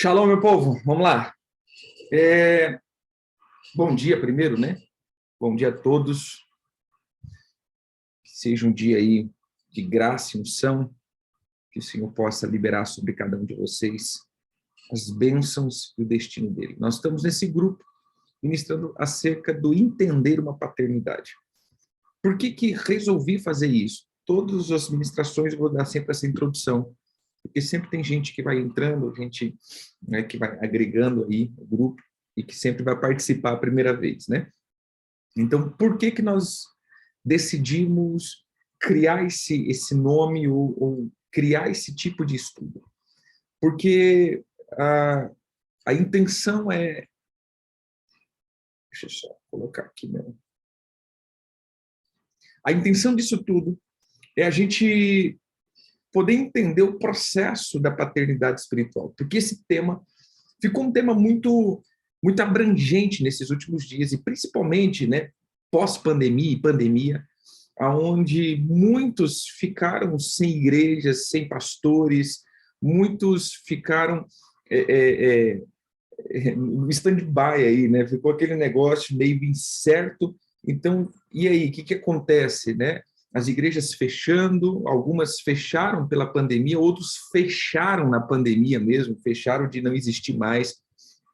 Shalom, meu povo, vamos lá. Bom dia primeiro, né? Bom dia a todos. Que seja um dia aí de graça e unção, que o Senhor possa liberar sobre cada um de vocês as bênçãos e o destino dele. Nós estamos nesse grupo ministrando acerca do entender uma paternidade. Por que resolvi fazer isso? Todas as ministrações eu vou dar sempre essa introdução, porque sempre tem gente que vai entrando, gente, né, que vai agregando aí o grupo e que sempre vai participar a primeira vez, né? Então, por que nós decidimos criar esse nome ou criar esse tipo de estudo? Porque a intenção é... Deixa eu só colocar aqui mesmo. A intenção disso tudo é a gente poder entender o processo da paternidade espiritual, porque esse tema ficou um tema muito abrangente nesses últimos dias, e principalmente, né, pós-pandemia e pandemia, onde muitos ficaram sem igrejas, sem pastores, muitos ficaram no stand-by aí, né? Ficou aquele negócio meio incerto. Então, e aí, o que acontece, né? As igrejas fechando, algumas fecharam pela pandemia, outros fecharam na pandemia mesmo, fecharam de não existir mais.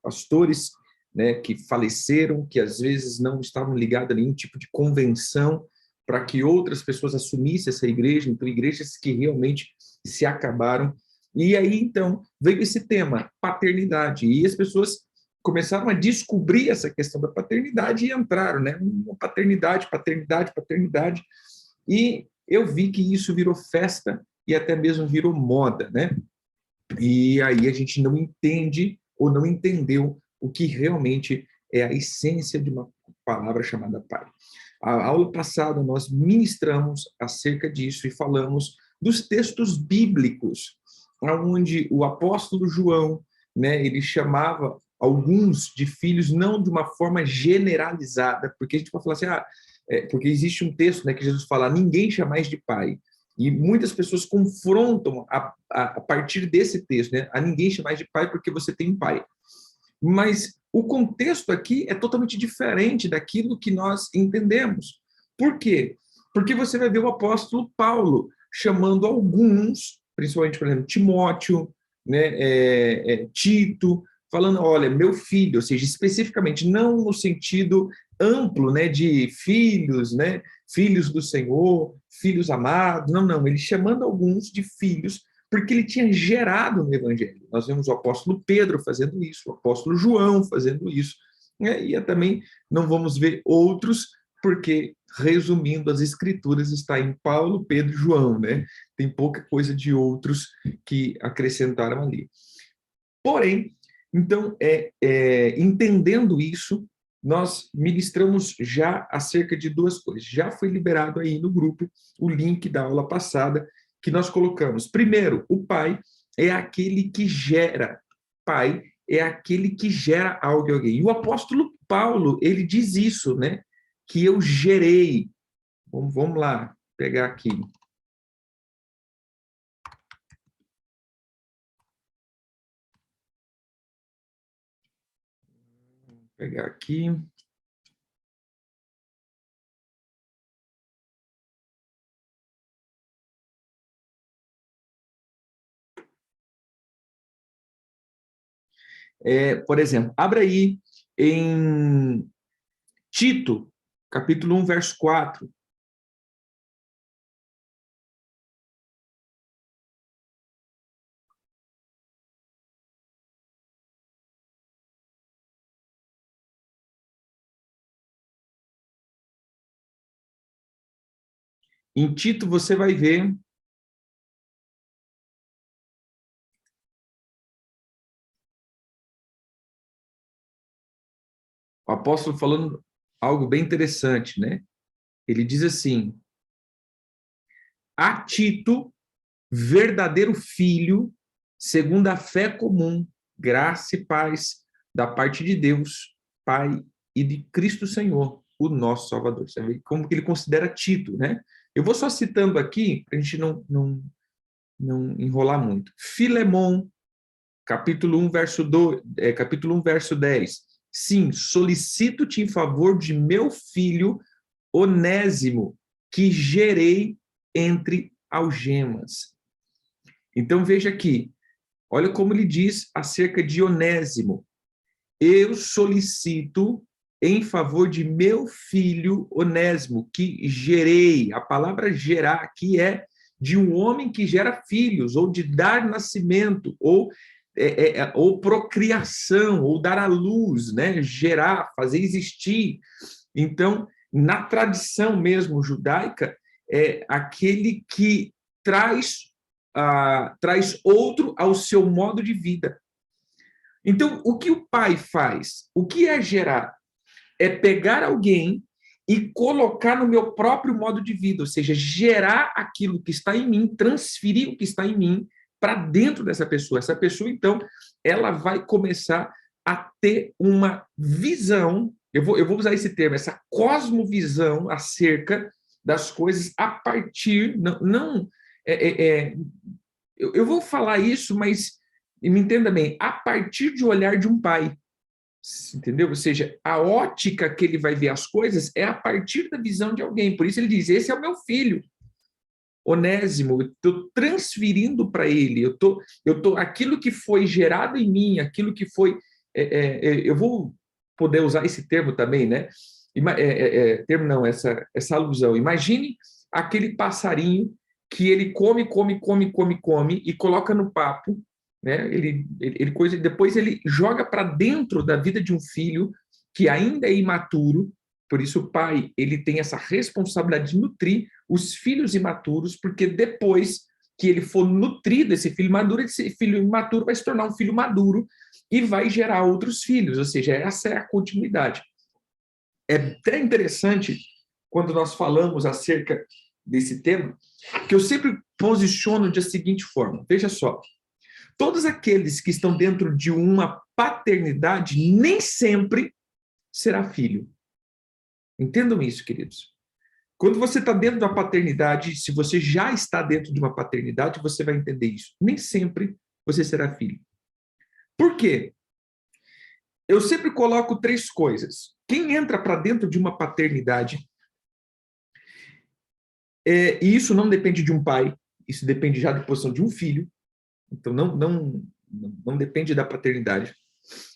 Pastores, né, que faleceram, que às vezes não estavam ligados a nenhum tipo de convenção para que outras pessoas assumissem essa igreja, então igrejas que realmente se acabaram. E aí, então, veio esse tema, paternidade, e as pessoas começaram a descobrir essa questão da paternidade e entraram, né? Paternidade, paternidade, paternidade. E eu vi que isso virou festa e até mesmo virou moda, né? E aí a gente não entende ou não entendeu o que realmente é a essência de uma palavra chamada pai. A aula passada nós ministramos acerca disso e falamos dos textos bíblicos, onde o apóstolo João, né, ele chamava alguns de filhos não de uma forma generalizada, porque a gente pode falar assim, porque existe um texto, né, que Jesus fala, ninguém chamais de pai. E muitas pessoas confrontam a partir desse texto, né? A ninguém chamais de pai porque você tem um pai. Mas o contexto aqui é totalmente diferente daquilo que nós entendemos. Por quê? Porque você vai ver o apóstolo Paulo chamando alguns, principalmente, por exemplo, Timóteo, né, Tito, falando, olha, meu filho, ou seja, especificamente, não no sentido amplo, né, de filhos, né, filhos do Senhor, filhos amados, não, ele chamando alguns de filhos, porque ele tinha gerado no Evangelho. Nós vemos o apóstolo Pedro fazendo isso, o apóstolo João fazendo isso, né? E também não vamos ver outros, porque, resumindo, as Escrituras está em Paulo, Pedro e João, né? Tem pouca coisa de outros que acrescentaram ali. Porém, então, entendendo isso, nós ministramos já acerca de duas coisas. Já foi liberado aí no grupo o link da aula passada, que nós colocamos. Primeiro, o pai é aquele que gera. Pai é aquele que gera algo em alguém. E o apóstolo Paulo, ele diz isso, né? Que eu gerei. Vamos lá, pegar aqui. Vou pegar aqui. Por exemplo, abra aí em Tito, capítulo 1, verso 4. Em Tito, você vai ver o apóstolo falando algo bem interessante, né? Ele diz assim, a Tito, verdadeiro filho, segundo a fé comum, graça e paz da parte de Deus, Pai e de Cristo Senhor, o nosso Salvador. Você vê como que ele considera Tito, né? Eu vou só citando aqui, para a gente não enrolar muito. Filemon, capítulo 1, capítulo 1, verso 10. Sim, solicito-te em favor de meu filho Onésimo, que gerei entre algemas. Então, veja aqui, olha como ele diz acerca de Onésimo. Eu solicito em favor de meu filho Onésimo, que gerei. A palavra gerar aqui é de um homem que gera filhos, ou de dar nascimento, ou procriação, ou dar à luz, né? Gerar, fazer existir. Então, na tradição mesmo judaica, é aquele que traz outro ao seu modo de vida. Então, o que o pai faz? O que é gerar? É pegar alguém e colocar no meu próprio modo de vida, ou seja, gerar aquilo que está em mim, transferir o que está em mim para dentro dessa pessoa. Essa pessoa, então, ela vai começar a ter uma visão, eu vou usar esse termo, essa cosmovisão acerca das coisas a partir, eu vou falar isso, mas me entenda bem, a partir de olhar de um pai, entendeu? Ou seja, a ótica que ele vai ver as coisas é a partir da visão de alguém. Por isso ele diz, esse é o meu filho, Onésimo, eu estou transferindo para ele, eu tô, aquilo que foi gerado em mim, aquilo que foi, eu vou poder usar esse termo também, né? Termo não, essa alusão. Imagine aquele passarinho que ele come e coloca no papo, né? Depois ele joga para dentro da vida de um filho que ainda é imaturo. Por isso o pai ele tem essa responsabilidade de nutrir os filhos imaturos, porque depois que ele for nutrido esse filho imaturo vai se tornar um filho maduro e vai gerar outros filhos, ou seja, essa é a continuidade. É até interessante quando nós falamos acerca desse tema, que eu sempre posiciono da seguinte forma, veja só, todos aqueles que estão dentro de uma paternidade nem sempre será filho. Entendam isso, queridos. Quando você está dentro da paternidade, se você já está dentro de uma paternidade, você vai entender isso. Nem sempre você será filho. Por quê? Eu sempre coloco 3 coisas. Quem entra para dentro de uma paternidade, e isso não depende de um pai, isso depende já da posição de um filho, então não depende da paternidade.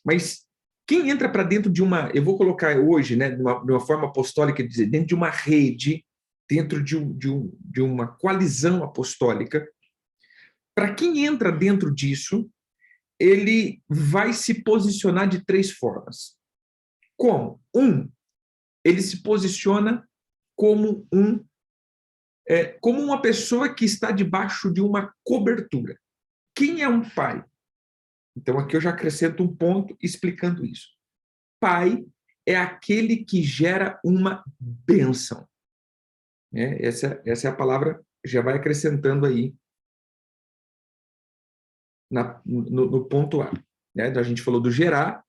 Mas quem entra para dentro de uma, eu vou colocar hoje, né, de uma forma apostólica, dizer, dentro de uma rede, dentro de uma coalizão apostólica, para quem entra dentro disso, ele vai se posicionar de 3 formas. Como? Ele se posiciona como como uma pessoa que está debaixo de uma cobertura. Quem é um pai? Então, aqui eu já acrescento um ponto explicando isso. Pai é aquele que gera uma bênção. Essa é a palavra, já vai acrescentando aí no ponto A. Né? Então, a gente falou do gerar,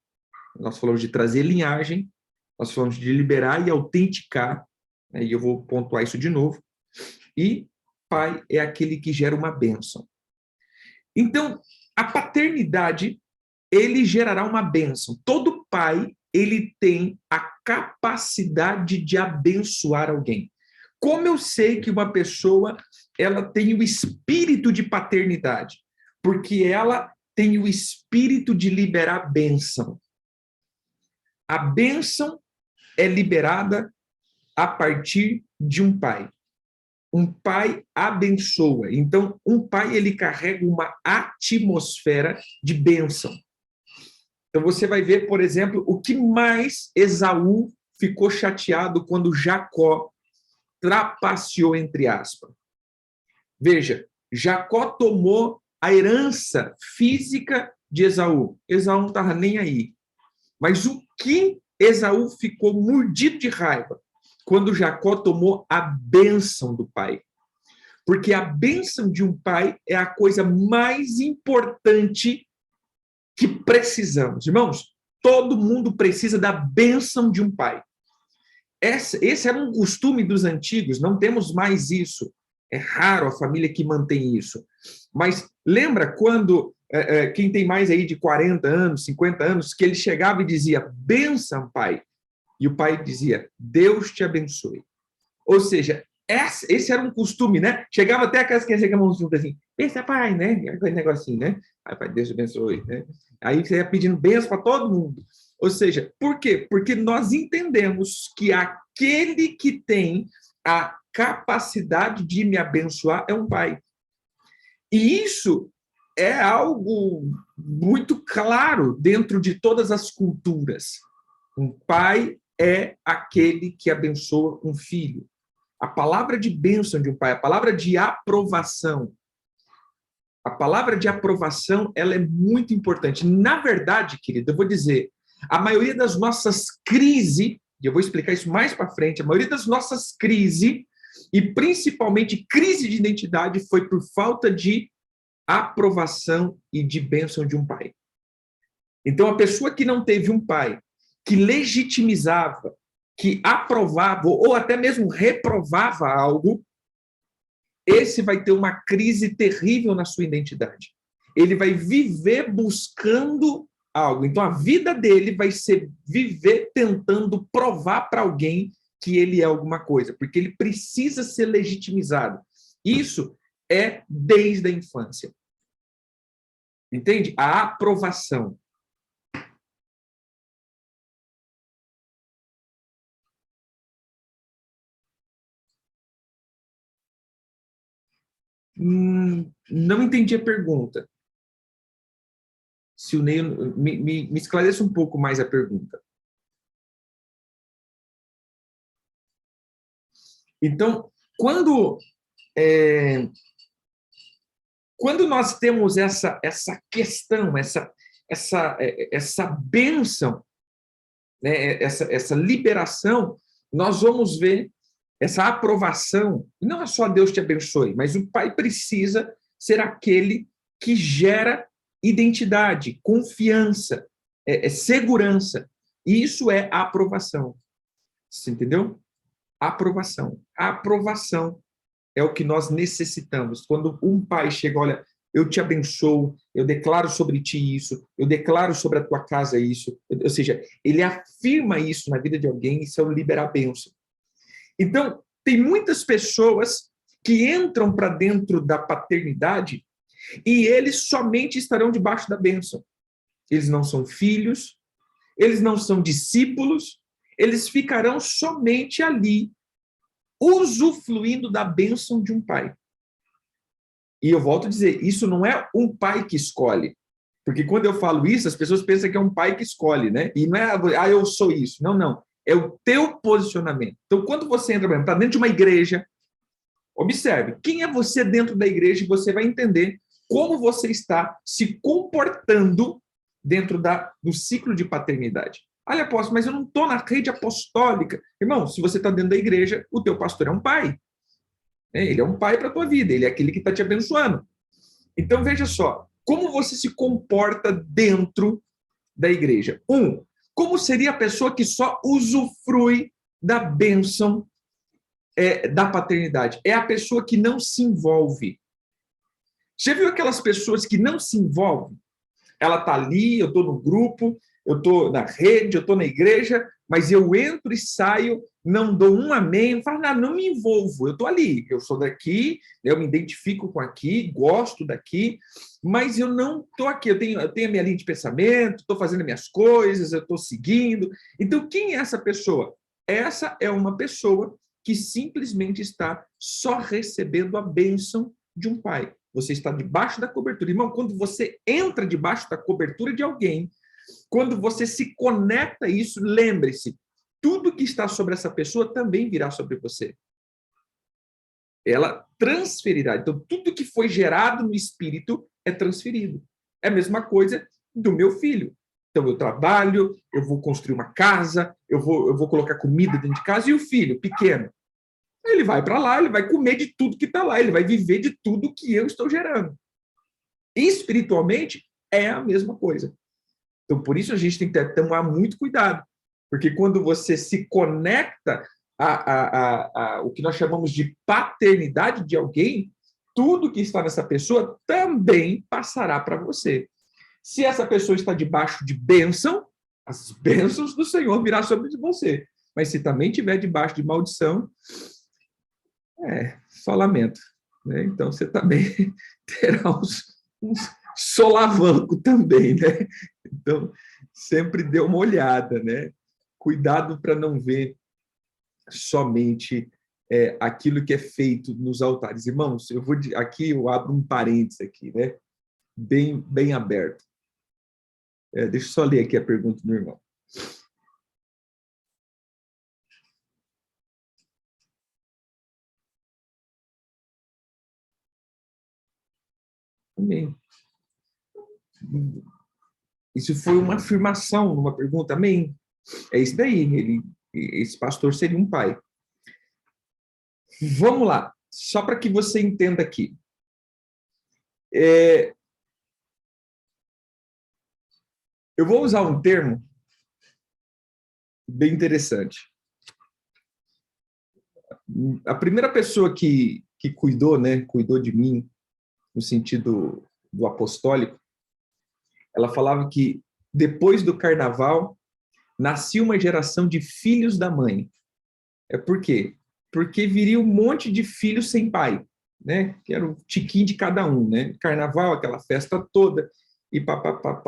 nós falamos de trazer linhagem, nós falamos de liberar e autenticar, né? E eu vou pontuar isso de novo. E pai é aquele que gera uma bênção. Então, a paternidade, ele gerará uma bênção. Todo pai, ele tem a capacidade de abençoar alguém. Como eu sei que uma pessoa, ela tem o espírito de paternidade? Porque ela tem o espírito de liberar bênção. A bênção é liberada a partir de um pai. Um pai abençoa. Então, um pai, ele carrega uma atmosfera de bênção. Então, você vai ver, por exemplo, o que mais Esaú ficou chateado quando Jacó trapaceou, entre aspas. Veja, Jacó tomou a herança física de Esaú. Esaú não estava nem aí. Mas o que Esaú ficou mordido de raiva? Quando Jacó tomou a bênção do pai. Porque a bênção de um pai é a coisa mais importante que precisamos. Irmãos, todo mundo precisa da bênção de um pai. Esse era um costume dos antigos, não temos mais isso. É raro a família que mantém isso. Mas lembra quando quem tem mais aí de 40 anos, 50 anos, que ele chegava e dizia, benção, pai. E o pai dizia, Deus te abençoe. Ou seja, esse era um costume, né? Chegava até aquelas que chegavam junto assim, benção, pai, né? Aquele negocinho, né? Aí, pai, Deus te abençoe, né? Aí você ia pedindo bênção para todo mundo. Ou seja, por quê? Porque nós entendemos que aquele que tem a capacidade de me abençoar é um pai. E isso é algo muito claro dentro de todas as culturas. Um pai é aquele que abençoa um filho. A palavra de bênção de um pai, a palavra de aprovação, ela é muito importante. Na verdade, querido, eu vou dizer, a maioria das nossas crises, e eu vou explicar isso mais para frente, a maioria das nossas crises, e principalmente crise de identidade, foi por falta de aprovação e de bênção de um pai. Então, a pessoa que não teve um pai que legitimizava, que aprovava ou até mesmo reprovava algo, esse vai ter uma crise terrível na sua identidade. Ele vai viver buscando algo. Então, a vida dele vai ser viver tentando provar para alguém que ele é alguma coisa, porque ele precisa ser legitimizado. Isso é desde a infância. Entende? A aprovação. Não entendi a pergunta. Se o Ney me esclareça um pouco mais a pergunta. Então, quando nós temos essa questão, essa bênção, né, essa liberação, nós vamos ver essa aprovação. Não é só Deus te abençoe, mas o pai precisa ser aquele que gera identidade, confiança, segurança. Isso é a aprovação. Você entendeu? Aprovação. A aprovação é o que nós necessitamos. Quando um pai chega, olha, eu te abençoo, eu declaro sobre ti isso, eu declaro sobre a tua casa isso. Ou seja, ele afirma isso na vida de alguém, isso é o liberar a bênção. Então, tem muitas pessoas que entram para dentro da paternidade e eles somente estarão debaixo da bênção. Eles não são filhos, eles não são discípulos, eles ficarão somente ali, usufruindo da bênção de um pai. E eu volto a dizer, isso não é um pai que escolhe. Porque quando eu falo isso, as pessoas pensam que é um pai que escolhe, né? E não é, eu sou isso. Não, não. É o teu posicionamento. Então, quando você entra para dentro de uma igreja, observe, quem é você dentro da igreja e você vai entender como você está se comportando dentro do ciclo de paternidade. Olha, apóstolo, mas eu não estou na rede apostólica. Irmão, se você está dentro da igreja, o teu pastor é um pai. Ele é um pai para a tua vida, ele é aquele que está te abençoando. Então, veja só, como você se comporta dentro da igreja. Como seria a pessoa que só usufrui da bênção da paternidade? É a pessoa que não se envolve. Você viu aquelas pessoas que não se envolvem? Ela está ali, eu estou no grupo, eu estou na rede, eu estou na igreja, mas eu entro e saio, não dou um amém, falo, não me envolvo, eu estou ali, eu sou daqui, eu me identifico com aqui, gosto daqui, mas eu não estou aqui, eu tenho a minha linha de pensamento, estou fazendo minhas coisas, eu estou seguindo. Então, quem é essa pessoa? Essa é uma pessoa que simplesmente está só recebendo a bênção de um pai. Você está debaixo da cobertura. Irmão, quando você entra debaixo da cobertura de alguém, quando você se conecta a isso, lembre-se, tudo que está sobre essa pessoa também virá sobre você. Ela transferirá. Então, tudo que foi gerado no espírito é transferido. É a mesma coisa do meu filho. Então, eu trabalho, eu vou construir uma casa, eu vou colocar comida dentro de casa, e o filho, pequeno, ele vai para lá, ele vai comer de tudo que está lá, ele vai viver de tudo que eu estou gerando. Espiritualmente, é a mesma coisa. Então, por isso a gente tem que tomar muito cuidado, porque quando você se conecta o que nós chamamos de paternidade de alguém, tudo que está nessa pessoa também passará para você. Se essa pessoa está debaixo de bênção, as bênçãos do Senhor virá sobre você. Mas se também estiver debaixo de maldição, só lamento. Né? Então, você também terá uns solavanco também, né? Então, sempre dê uma olhada, né? Cuidado para não ver somente aquilo que é feito nos altares. Irmãos, eu abro um parênteses aqui, né? Bem aberto. Deixa eu só ler aqui a pergunta do irmão. Amém. Isso foi uma afirmação numa pergunta, amém? É isso daí, esse pastor seria um pai. Vamos lá, só para que você entenda aqui. Eu vou usar um termo bem interessante. A primeira pessoa que cuidou, né, cuidou de mim, no sentido do apostólico, ela falava que depois do carnaval nascia uma geração de filhos da mãe. Por quê? Porque viria um monte de filhos sem pai, né? Que era o tiquinho de cada um, né? Carnaval, aquela festa toda, e papapá.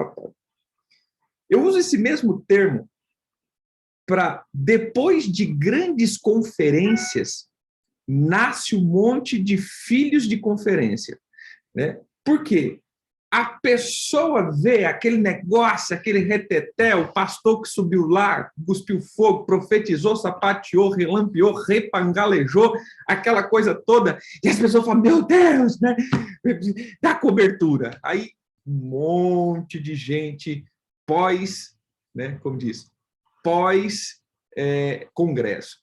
Eu uso esse mesmo termo para, depois de grandes conferências, nasce um monte de filhos de conferência, né? Por quê? A pessoa vê aquele negócio, aquele reteté, o pastor que subiu lá, cuspiu fogo, profetizou, sapateou, relampeou, repangalejou, aquela coisa toda, e as pessoas falam, meu Deus, né? Dá cobertura. Aí, um monte de gente né? Como diz, pós-congresso.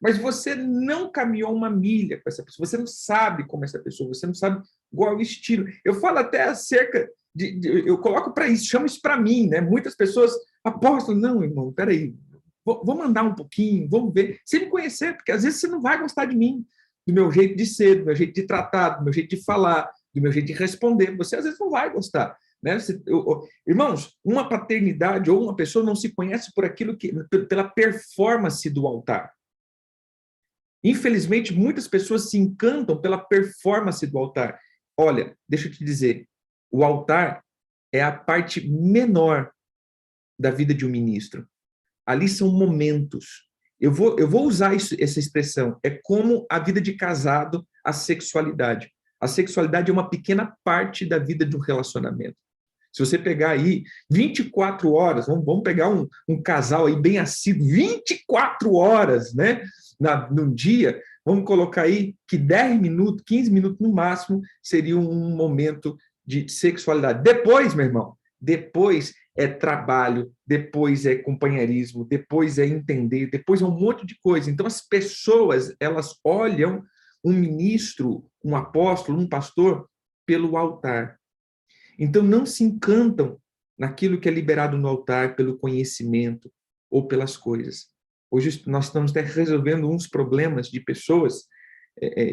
Mas você não caminhou uma milha com essa pessoa, você não sabe como essa pessoa, você não sabe qual é o estilo. Eu falo até acerca eu coloco para isso, chamo isso para mim, né? Muitas pessoas apostam, não, irmão, peraí, vou mandar um pouquinho, vamos ver. Você me conhecer, porque às vezes você não vai gostar de mim, do meu jeito de ser, do meu jeito de tratar, do meu jeito de falar, do meu jeito de responder. Você às vezes não vai gostar. Né? Irmãos, uma paternidade ou uma pessoa não se conhece por aquilo pela performance do altar. Infelizmente, muitas pessoas se encantam pela performance do altar. Olha, deixa eu te dizer, o altar é a parte menor da vida de um ministro. Ali são momentos. Eu vou usar essa expressão. É como a vida de casado, a sexualidade. A sexualidade é uma pequena parte da vida de um relacionamento. Se você pegar aí 24 horas, vamos pegar um casal aí bem assíduo, 24 horas, né, num dia, vamos colocar aí que 10 minutos, 15 minutos no máximo, seria um momento de sexualidade. Depois, meu irmão, depois é trabalho, depois é companheirismo, depois é entender, depois é um monte de coisa. Então, as pessoas, elas olham um ministro, um apóstolo, um pastor, pelo altar. Então, não se encantam naquilo que é liberado no altar pelo conhecimento ou pelas coisas. Hoje nós estamos até resolvendo uns problemas de pessoas,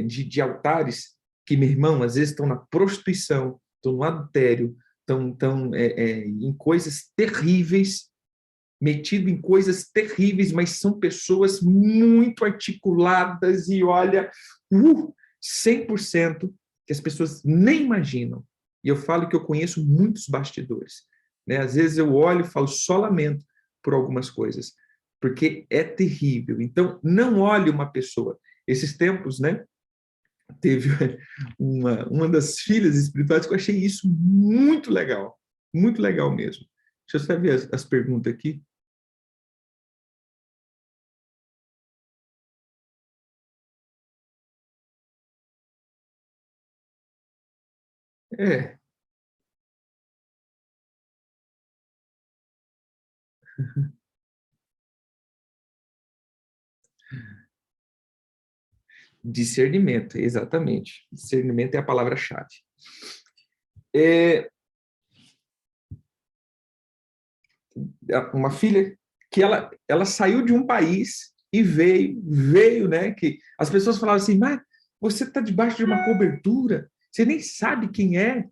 de altares, que, meu irmão, às vezes estão na prostituição, estão no adultério, estão em coisas terríveis, metido em coisas terríveis, mas são pessoas muito articuladas e, olha, 100% que as pessoas nem imaginam. E eu falo que eu conheço muitos bastidores. Né? Às vezes eu olho e falo, só lamento por algumas coisas, porque é terrível. Então, não olhe uma pessoa. Esses tempos, né, teve uma das filhas espirituais que eu achei isso muito legal mesmo. Deixa eu só ver as perguntas aqui. É. Discernimento, exatamente. Discernimento é a palavra-chave. Uma filha que ela saiu de um país e veio, né? Que as pessoas falavam assim, mas você está debaixo de uma cobertura, Você nem sabe quem é,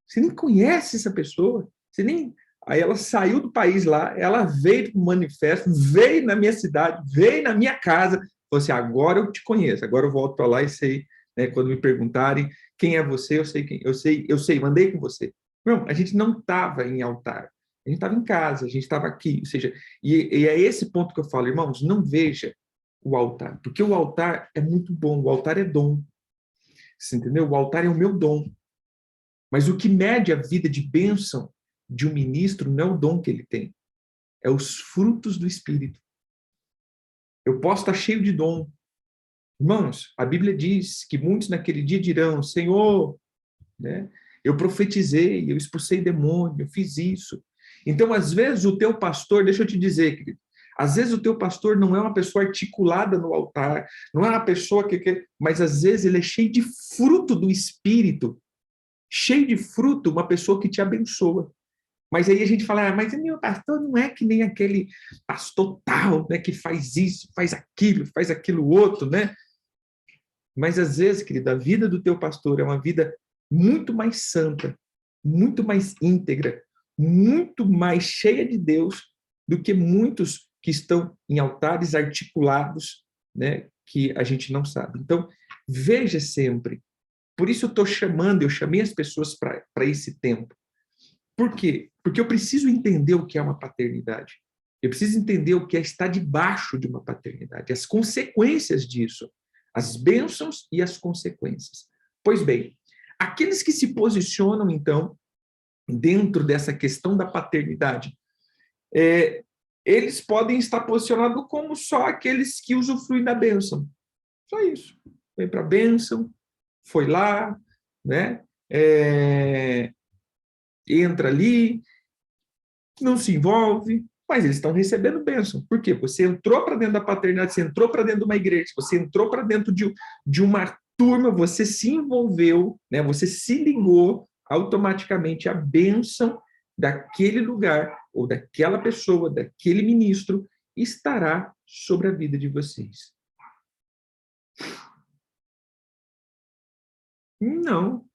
você nem conhece essa pessoa, você nem... Aí ela saiu do país lá, ela veio para o manifesto, veio na minha cidade, veio na minha casa, falou assim, agora eu te conheço, agora eu volto para lá e sei, né, quando me perguntarem quem é você, eu sei quem, eu sei, mandei com você. Não, a gente não estava em altar, a gente estava em casa, a gente estava aqui, ou seja, e é esse ponto que eu falo, irmãos, não veja o altar, porque o altar é muito bom, o altar é dom, você entendeu? O altar é o meu dom, mas o que mede a vida de bênção de um ministro não é o dom que ele tem, é os frutos do Espírito. Eu posso estar cheio de dom. Irmãos, a Bíblia diz que muitos naquele dia dirão, Senhor, né, eu profetizei, eu expulsei demônio, eu fiz isso. Então, às vezes, o teu pastor, deixa eu te dizer, querido, às vezes o teu pastor não é uma pessoa articulada no altar, não é uma pessoa mas às vezes ele é cheio de fruto do Espírito, cheio de fruto, uma pessoa que te abençoa. Mas aí a gente fala, mas meu pastor não é que nem aquele pastor tal, né, que faz isso, faz aquilo outro, né? Mas às vezes, querida, a vida do teu pastor é uma vida muito mais santa, muito mais íntegra, muito mais cheia de Deus do que muitos que estão em altares articulados, né, que a gente não sabe. Então, veja sempre. Por isso eu chamei as pessoas para esse tempo. Por quê? Porque eu preciso entender o que é uma paternidade. Eu preciso entender o que é estar debaixo de uma paternidade, as consequências disso, as bênçãos e as consequências. Pois bem, aqueles que se posicionam, então, dentro dessa questão da paternidade, eles podem estar posicionados como só aqueles que usufruem da bênção. Só isso. Foi para a bênção, foi lá, né? Entra ali, não se envolve, mas eles estão recebendo bênção. Por quê? Você entrou para dentro da paternidade, você entrou para dentro de uma igreja, você entrou para dentro de uma turma, você se envolveu, né? Você se ligou, automaticamente a bênção daquele lugar, ou daquela pessoa, daquele ministro, estará sobre a vida de vocês. Não,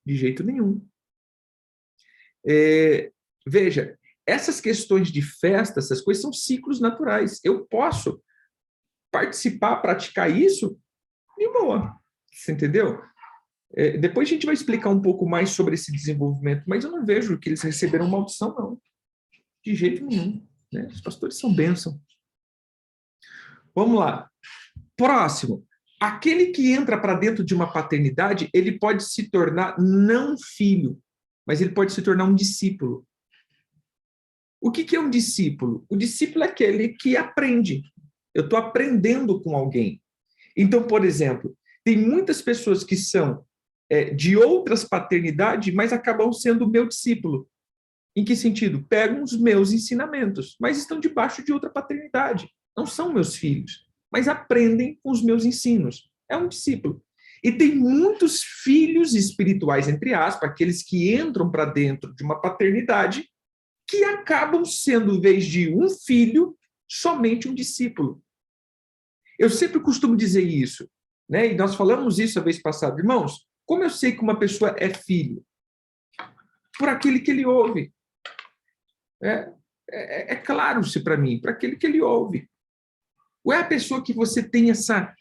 de jeito nenhum. Veja, essas questões de festa, essas coisas são ciclos naturais. Eu posso participar, praticar isso de boa. Você entendeu? Depois a gente vai explicar um pouco mais sobre esse desenvolvimento, mas eu não vejo que eles receberam maldição, não. De jeito nenhum. Né? Os pastores são bênção. Vamos lá. Próximo. Aquele que entra para dentro de uma paternidade, ele pode se tornar não filho, mas ele pode se tornar um discípulo. O que é um discípulo? O discípulo é aquele que aprende. Eu estou aprendendo com alguém. Então, por exemplo, tem muitas pessoas que são de outras paternidades, mas acabam sendo meu discípulo. Em que sentido? Pegam os meus ensinamentos, mas estão debaixo de outra paternidade. Não são meus filhos, mas aprendem com os meus ensinos. É um discípulo. E tem muitos filhos espirituais, entre aspas, aqueles que entram para dentro de uma paternidade, que acabam sendo, em vez de um filho, somente um discípulo. Eu sempre costumo dizer isso, né? E nós falamos isso a vez passada. Irmãos, como eu sei que uma pessoa é filho? Por aquele que ele ouve. É claro-se para mim, para aquele que ele ouve. Ou é a pessoa que você tem essa...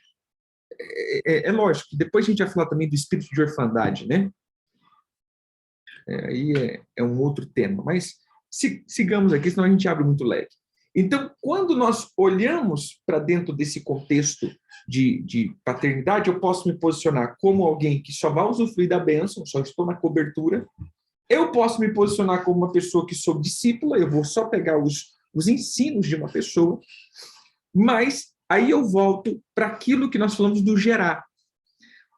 É lógico, depois a gente vai falar também do espírito de orfandade, né? Aí é um outro tema, mas sigamos aqui, senão a gente abre muito leque. Então, quando nós olhamos para dentro desse contexto de paternidade, eu posso me posicionar como alguém que só vai usufruir da bênção, só estou na cobertura. Eu posso me posicionar como uma pessoa que sou discípula, eu vou só pegar os ensinos de uma pessoa, mas aí eu volto para aquilo que nós falamos do gerar.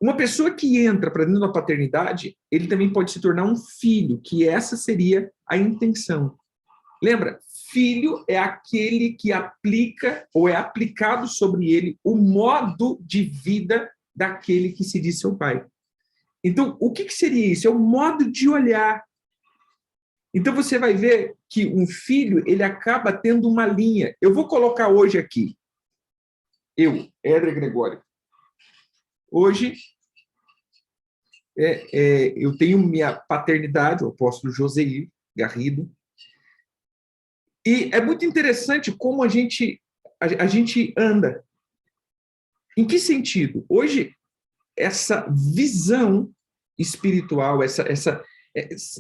Uma pessoa que entra para dentro da paternidade, ele também pode se tornar um filho, que essa seria a intenção. Lembra? Filho é aquele que aplica ou é aplicado sobre ele o modo de vida daquele que se diz seu pai. Então, o que seria isso? É o modo de olhar. Então, você vai ver que um filho, ele acaba tendo uma linha. Eu vou colocar hoje aqui. Eu, Éder Gregório. Hoje, eu tenho minha paternidade, o apóstolo Joseir Garrido, e é muito interessante como a gente anda. Em que sentido? Hoje, essa visão espiritual, essa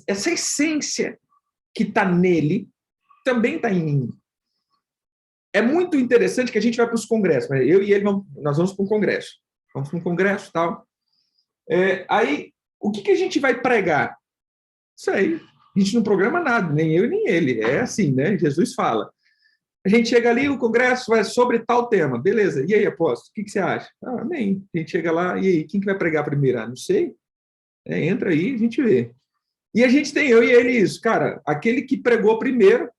essência que está nele, também está em mim. É muito interessante que a gente vai para os congressos. Eu e ele, nós vamos para um congresso. Vamos para um congresso e tal. Aí, o que a gente vai pregar? Isso aí. A gente não programa nada, nem eu nem ele. É assim, né? Jesus fala. A gente chega ali, o congresso é sobre tal tema. Beleza. E aí, apóstolo, o que você acha? Ah, nem. A gente chega lá, e aí, quem que vai pregar primeiro? Ah, não sei. Entra aí, a gente vê. E a gente tem, eu e ele, isso. Cara, aquele que pregou primeiro,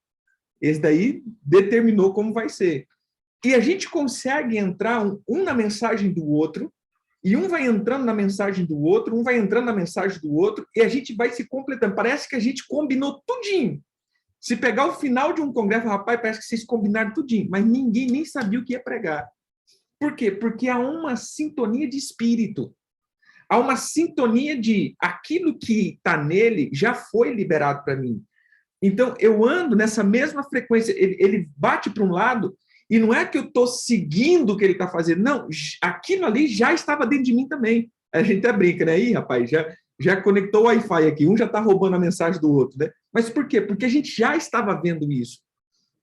esse daí determinou como vai ser. E a gente consegue entrar um na mensagem do outro, e um vai entrando na mensagem do outro, um vai entrando na mensagem do outro, e a gente vai se completando. Parece que a gente combinou tudinho. Se pegar o final de um congresso, rapaz, parece que vocês combinaram tudinho, mas ninguém nem sabia o que ia pregar. Por quê? Porque há uma sintonia de espírito. Há uma sintonia de aquilo que está nele já foi liberado para mim. Então, eu ando nessa mesma frequência. Ele bate para um lado, e não é que eu estou seguindo o que ele está fazendo. Não, aquilo ali já estava dentro de mim também. A gente até brinca, né? Ih, rapaz, já conectou o Wi-Fi aqui. Um já está roubando a mensagem do outro, né? Mas por quê? Porque a gente já estava vendo isso.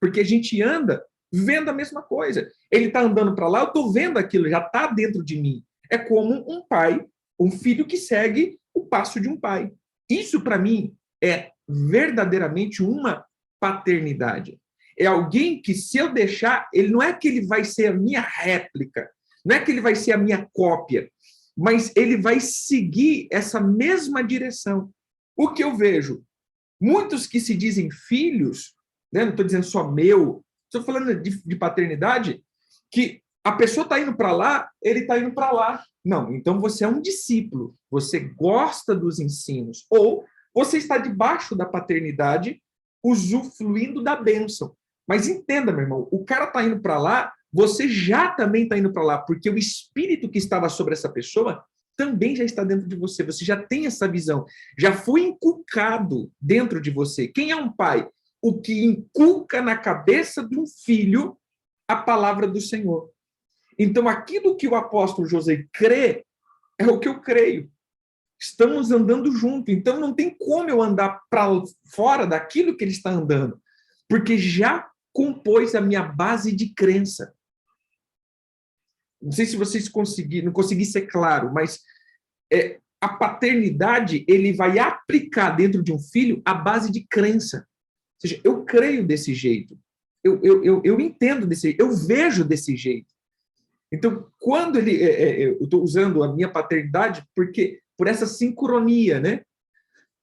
Porque a gente anda vendo a mesma coisa. Ele está andando para lá, eu estou vendo aquilo, já está dentro de mim. É como um pai, um filho que segue o passo de um pai. Isso, para mim, é verdadeiramente uma paternidade. É alguém que, se eu deixar, ele não é que ele vai ser a minha réplica, não é que ele vai ser a minha cópia, mas ele vai seguir essa mesma direção. O que eu vejo? Muitos que se dizem filhos, né, não estou dizendo só meu, estou falando de paternidade, que a pessoa está indo para lá, ele está indo para lá. Não, então você é um discípulo, você gosta dos ensinos, ou você está debaixo da paternidade, usufruindo da bênção. Mas entenda, meu irmão, o cara está indo para lá, você já também está indo para lá, porque o espírito que estava sobre essa pessoa também já está dentro de você, você já tem essa visão, já foi inculcado dentro de você. Quem é um pai? O que inculca na cabeça de um filho a palavra do Senhor. Então, aquilo que o apóstolo José crê é o que eu creio. Estamos andando junto, então não tem como eu andar para fora daquilo que ele está andando, porque já compôs a minha base de crença. Não sei se vocês não consegui ser claro, mas a paternidade, ele vai aplicar dentro de um filho a base de crença. Ou seja, eu creio desse jeito, eu entendo desse jeito, eu vejo desse jeito. Então, quando eu estou usando a minha paternidade, porque por essa sincronia, né,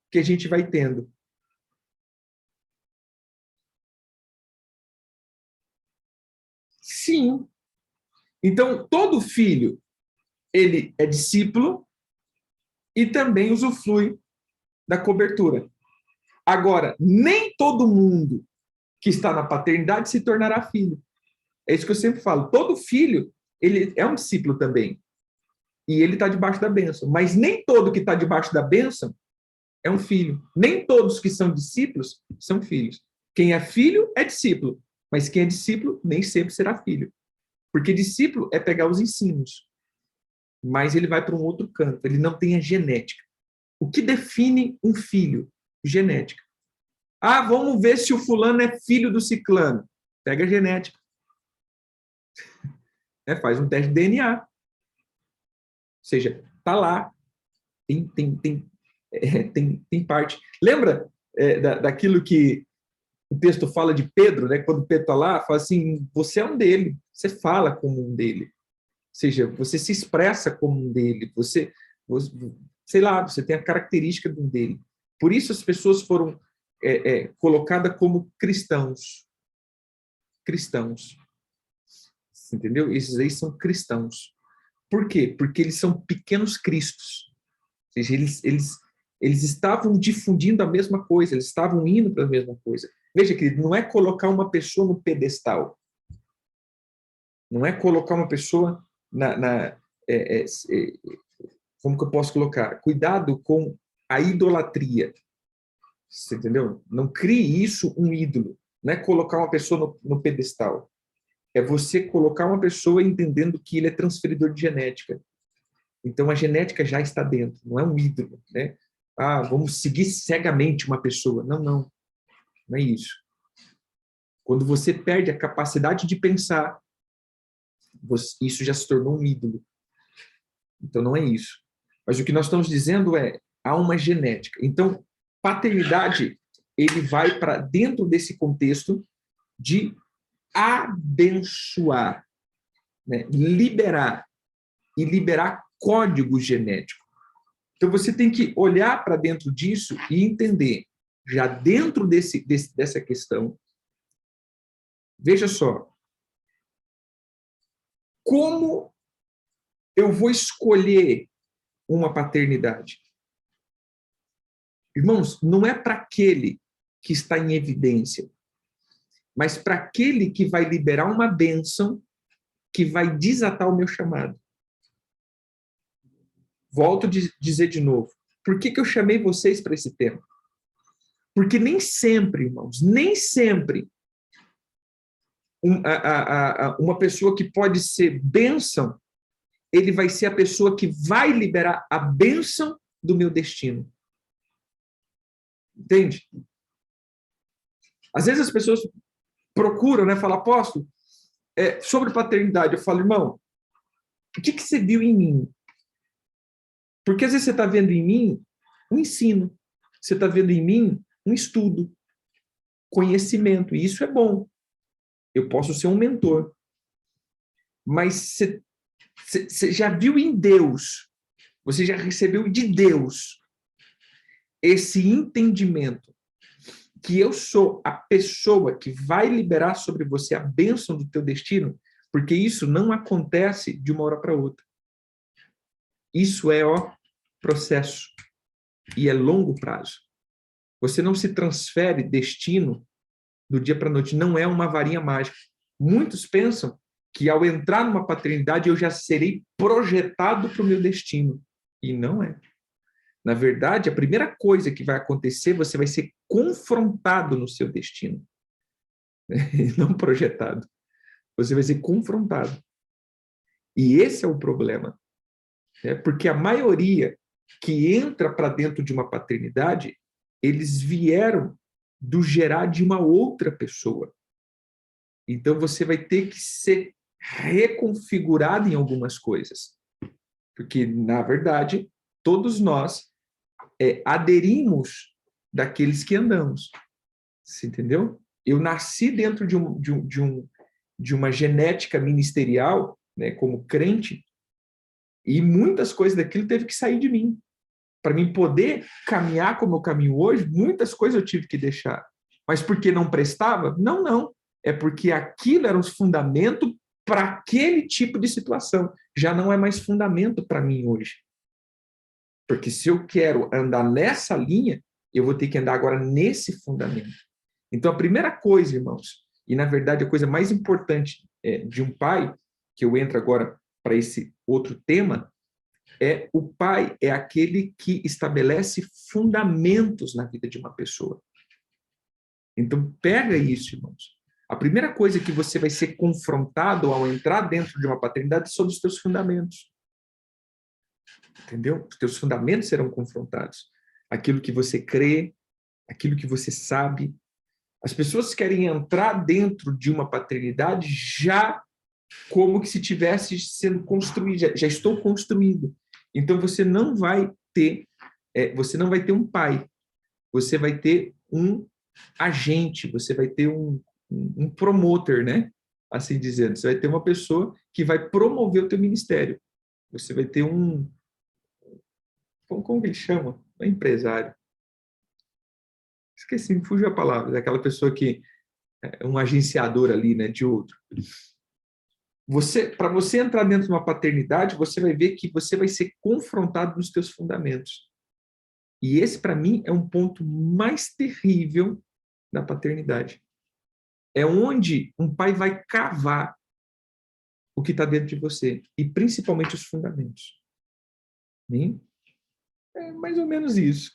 que a gente vai tendo. Sim. Então, todo filho, ele é discípulo e também usufrui da cobertura. Agora, nem todo mundo que está na paternidade se tornará filho. É isso que eu sempre falo. Todo filho, ele é um discípulo também. E ele está debaixo da bênção. Mas nem todo que está debaixo da bênção é um filho. Nem todos que são discípulos são filhos. Quem é filho é discípulo. Mas quem é discípulo nem sempre será filho. Porque discípulo é pegar os ensinos. Mas ele vai para um outro canto. Ele não tem a genética. O que define um filho? Genética. Ah, vamos ver se o fulano é filho do ciclano. Pega a genética. Faz um teste de DNA. Ou seja, tá lá. Tem parte. Lembra daquilo que o texto fala de Pedro, né? Quando Pedro está lá, fala assim, você é um dele. Você fala como um dele. Ou seja, você se expressa como um dele. Você sei lá, você tem a característica de um dele. Por isso as pessoas foram colocadas como cristãos. Cristãos. Entendeu? Esses aí são cristãos. Por quê? Porque eles são pequenos cristos. Ou seja, eles estavam difundindo a mesma coisa, eles estavam indo para a mesma coisa. Veja, querido, não é colocar uma pessoa no pedestal. Não é colocar uma pessoa como que eu posso colocar? Cuidado com a idolatria. Você entendeu? Não crie isso um ídolo. Não é colocar uma pessoa no pedestal. É você colocar uma pessoa entendendo que ele é transferidor de genética. Então, a genética já está dentro, não é um ídolo, né? Ah, vamos seguir cegamente uma pessoa. Não, não. Não é isso. Quando você perde a capacidade de pensar, isso já se tornou um ídolo. Então, não é isso. Mas o que nós estamos dizendo é, há uma genética. Então, paternidade, ele vai para dentro desse contexto de abençoar, né? Liberar e liberar código genético. Então, você tem que olhar para dentro disso e entender, já dentro dessa questão, veja só, como eu vou escolher uma paternidade? Irmãos, não é para aquele que está em evidência, mas para aquele que vai liberar uma bênção que vai desatar o meu chamado. Volto a dizer de novo. Por que eu chamei vocês para esse tema? Porque nem sempre, irmãos, nem sempre uma pessoa que pode ser bênção, ele vai ser a pessoa que vai liberar a bênção do meu destino. Entende? Às vezes as pessoas procuram, né, falar, apóstolo, sobre paternidade. Eu falo, irmão, o que você viu em mim? Porque às vezes você está vendo em mim um ensino, você está vendo em mim um estudo, conhecimento, e isso é bom. Eu posso ser um mentor. Mas você já viu em Deus, você já recebeu de Deus esse entendimento que eu sou a pessoa que vai liberar sobre você a bênção do teu destino, porque isso não acontece de uma hora para outra. Isso é processo e é longo prazo. Você não se transfere destino do dia para a noite, não é uma varinha mágica. Muitos pensam que ao entrar numa paternidade eu já serei projetado para o meu destino. E não é. Na verdade, a primeira coisa que vai acontecer, você vai ser confrontado no seu destino. Não projetado. Você vai ser confrontado. E esse é o problema. Porque a maioria que entra para dentro de uma paternidade, eles vieram do gerar de uma outra pessoa. Então, você vai ter que ser reconfigurado em algumas coisas. Porque, na verdade, todos nós aderimos daqueles que andamos. Você entendeu? Eu nasci dentro de uma genética ministerial, né, como crente, e muitas coisas daquilo teve que sair de mim. Para mim poder caminhar como eu caminho hoje, muitas coisas eu tive que deixar. Mas porque não prestava? Não, não. É porque aquilo era um fundamento para aquele tipo de situação. Já não é mais fundamento para mim hoje. Porque se eu quero andar nessa linha, eu vou ter que andar agora nesse fundamento. Então, a primeira coisa, irmãos, e na verdade a coisa mais importante de um pai, que eu entro agora para esse outro tema, o pai é aquele que estabelece fundamentos na vida de uma pessoa. Então, pega isso, irmãos. A primeira coisa que você vai ser confrontado ao entrar dentro de uma paternidade são os teus fundamentos. Entendeu? Os teus fundamentos serão confrontados. Aquilo que você crê, aquilo que você sabe. As pessoas querem entrar dentro de uma paternidade já como que se tivesse sendo construído, já estou construído. Então você não vai ter um pai, você vai ter um agente, você vai ter um promotor, né? Assim dizendo, você vai ter uma pessoa que vai promover o teu ministério. Você vai ter como ele chama? Um empresário. Esqueci, me fugiu a palavra, é aquela pessoa que é um agenciador ali, né, de outro. Para você entrar dentro de uma paternidade, você vai ver que você vai ser confrontado nos teus fundamentos. E esse, para mim, é um ponto mais terrível da paternidade. É onde um pai vai cavar o que está dentro de você, e principalmente os fundamentos. Hein? É mais ou menos isso.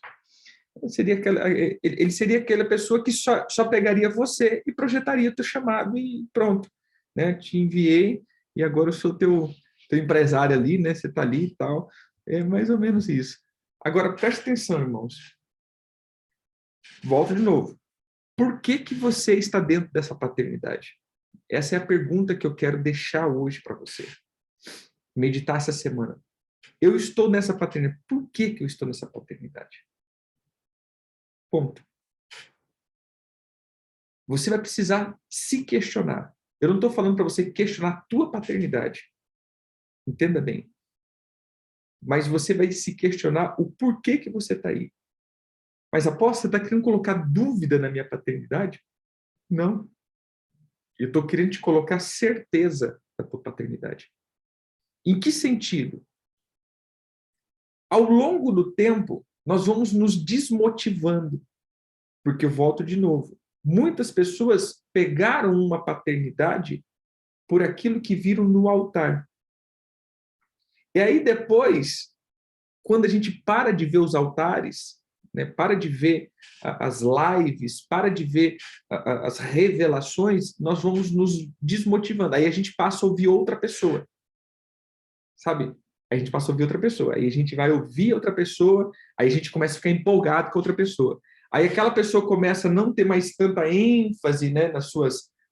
Ele seria aquela pessoa que só pegaria você e projetaria o teu chamado e pronto, né? Te enviei e agora eu sou teu empresário ali, né? Você está ali e tal. É mais ou menos isso. Agora, preste atenção, irmãos. Volta de novo. Por que que você está dentro dessa paternidade? Essa é a pergunta que eu quero deixar hoje para você. Meditar essa semana. Eu estou nessa paternidade. Por que que eu estou nessa paternidade? Ponto. Você vai precisar se questionar. Eu não estou falando para você questionar a tua paternidade. Entenda bem. Mas você vai se questionar o porquê que você está aí. Mas após você está querendo colocar dúvida na minha paternidade? Não. Eu estou querendo te colocar certeza da tua paternidade. Em que sentido? Ao longo do tempo, nós vamos nos desmotivando. Porque eu volto de novo. Muitas pessoas pegaram uma paternidade por aquilo que viram no altar. E aí depois, quando a gente para de ver os altares, né, para de ver as lives, para de ver as revelações, nós vamos nos desmotivando. Aí a gente passa a ouvir outra pessoa, sabe? Aí a gente passa a ouvir outra pessoa, aí a gente vai ouvir outra pessoa, aí a gente começa a ficar empolgado com outra pessoa. Aí aquela pessoa começa a não ter mais tanta ênfase, né,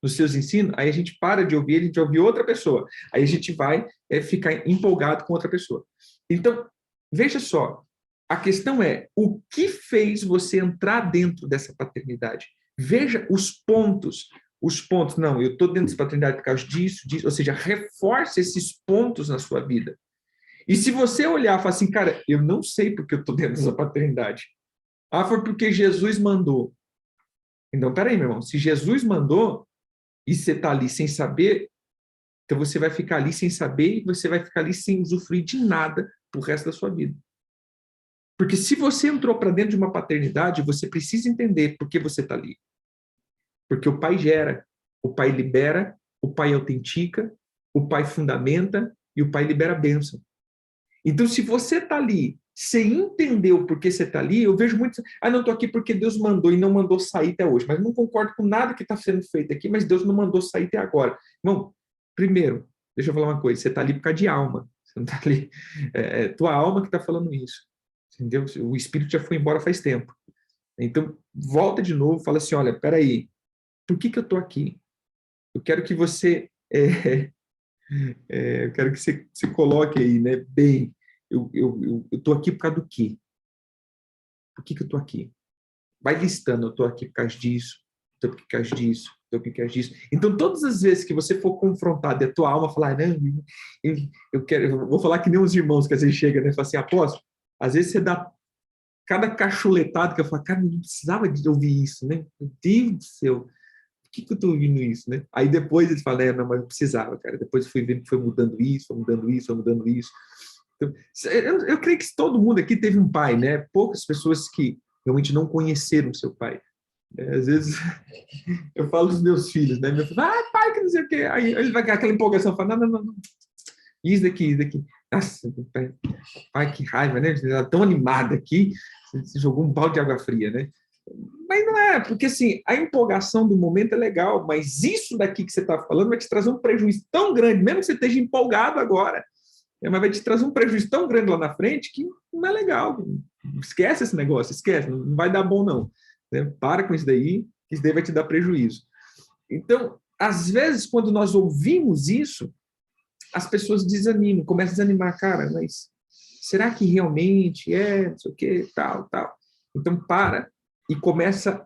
nos seus ensinos, aí a gente para de ouvir, a gente ouve outra pessoa. Aí a gente vai ficar empolgado com outra pessoa. Então, veja só, a questão é, o que fez você entrar dentro dessa paternidade? Veja os pontos, não, eu estou dentro dessa paternidade por causa disso, disso, ou seja, reforce esses pontos na sua vida. E se você olhar e falar assim, cara, eu não sei porque eu estou dentro dessa paternidade. Ah, foi porque Jesus mandou. Então, peraí, meu irmão, se Jesus mandou e você está ali sem saber, então você vai ficar ali sem saber e você vai ficar ali sem usufruir de nada pro resto da sua vida. Porque se você entrou para dentro de uma paternidade, você precisa entender por que você está ali. Porque o pai gera, o pai libera, o pai autentica, o pai fundamenta e o pai libera a bênção. Então, se você está ali, você entendeu por que você está ali, eu vejo muito, não estou aqui porque Deus mandou e não mandou sair até hoje, mas não concordo com nada que está sendo feito aqui, mas Deus não mandou sair até agora. Irmão, primeiro, deixa eu falar uma coisa, você está ali por causa de alma, você não está ali, tua alma que está falando isso, entendeu? O espírito já foi embora faz tempo. Então, volta de novo, fala assim, olha, peraí, por que eu estou aqui? Eu quero que você eu quero que você se coloque aí, né? Bem, eu estou aqui por causa do quê? Por que eu estou aqui? Vai listando, eu estou aqui por causa disso, estou aqui por causa disso, estou aqui por causa disso. Então, todas as vezes que você for confrontado e a tua alma falar, não, eu quero, eu vou falar que nem os irmãos que às vezes chegam, né? Fala assim, apóstolo, às vezes você dá cada cachuletado que eu falo, cara, não precisava de ouvir isso, né? Meu Deus do céu. Por que eu estou ouvindo isso, né? Aí depois ele fala, não, mas eu precisava, cara. Depois eu fui vendo que foi mudando isso, foi mudando isso, foi mudando isso. Então, eu creio que todo mundo aqui teve um pai, né? Poucas pessoas que realmente não conheceram seu pai. Às vezes eu falo dos meus filhos, né? Meu filho, pai, que não sei o quê. Aí ele vai com aquela empolgação, fala, não, não, não, isso daqui, isso daqui. Nossa, pai, que raiva, né? Você tá tão animado aqui, você jogou um balde de água fria, né? Mas não é, porque assim, a empolgação do momento é legal, mas isso daqui que você está falando vai te trazer um prejuízo tão grande, mesmo que você esteja empolgado agora, mas vai te trazer um prejuízo tão grande lá na frente que não é legal. Esquece esse negócio, esquece, não vai dar bom não. Para com isso daí, que isso daí vai te dar prejuízo. Então, às vezes, quando nós ouvimos isso, as pessoas desanimam, começam a desanimar, cara, mas será que realmente é, não sei o que, tal, tal. Então, para e começa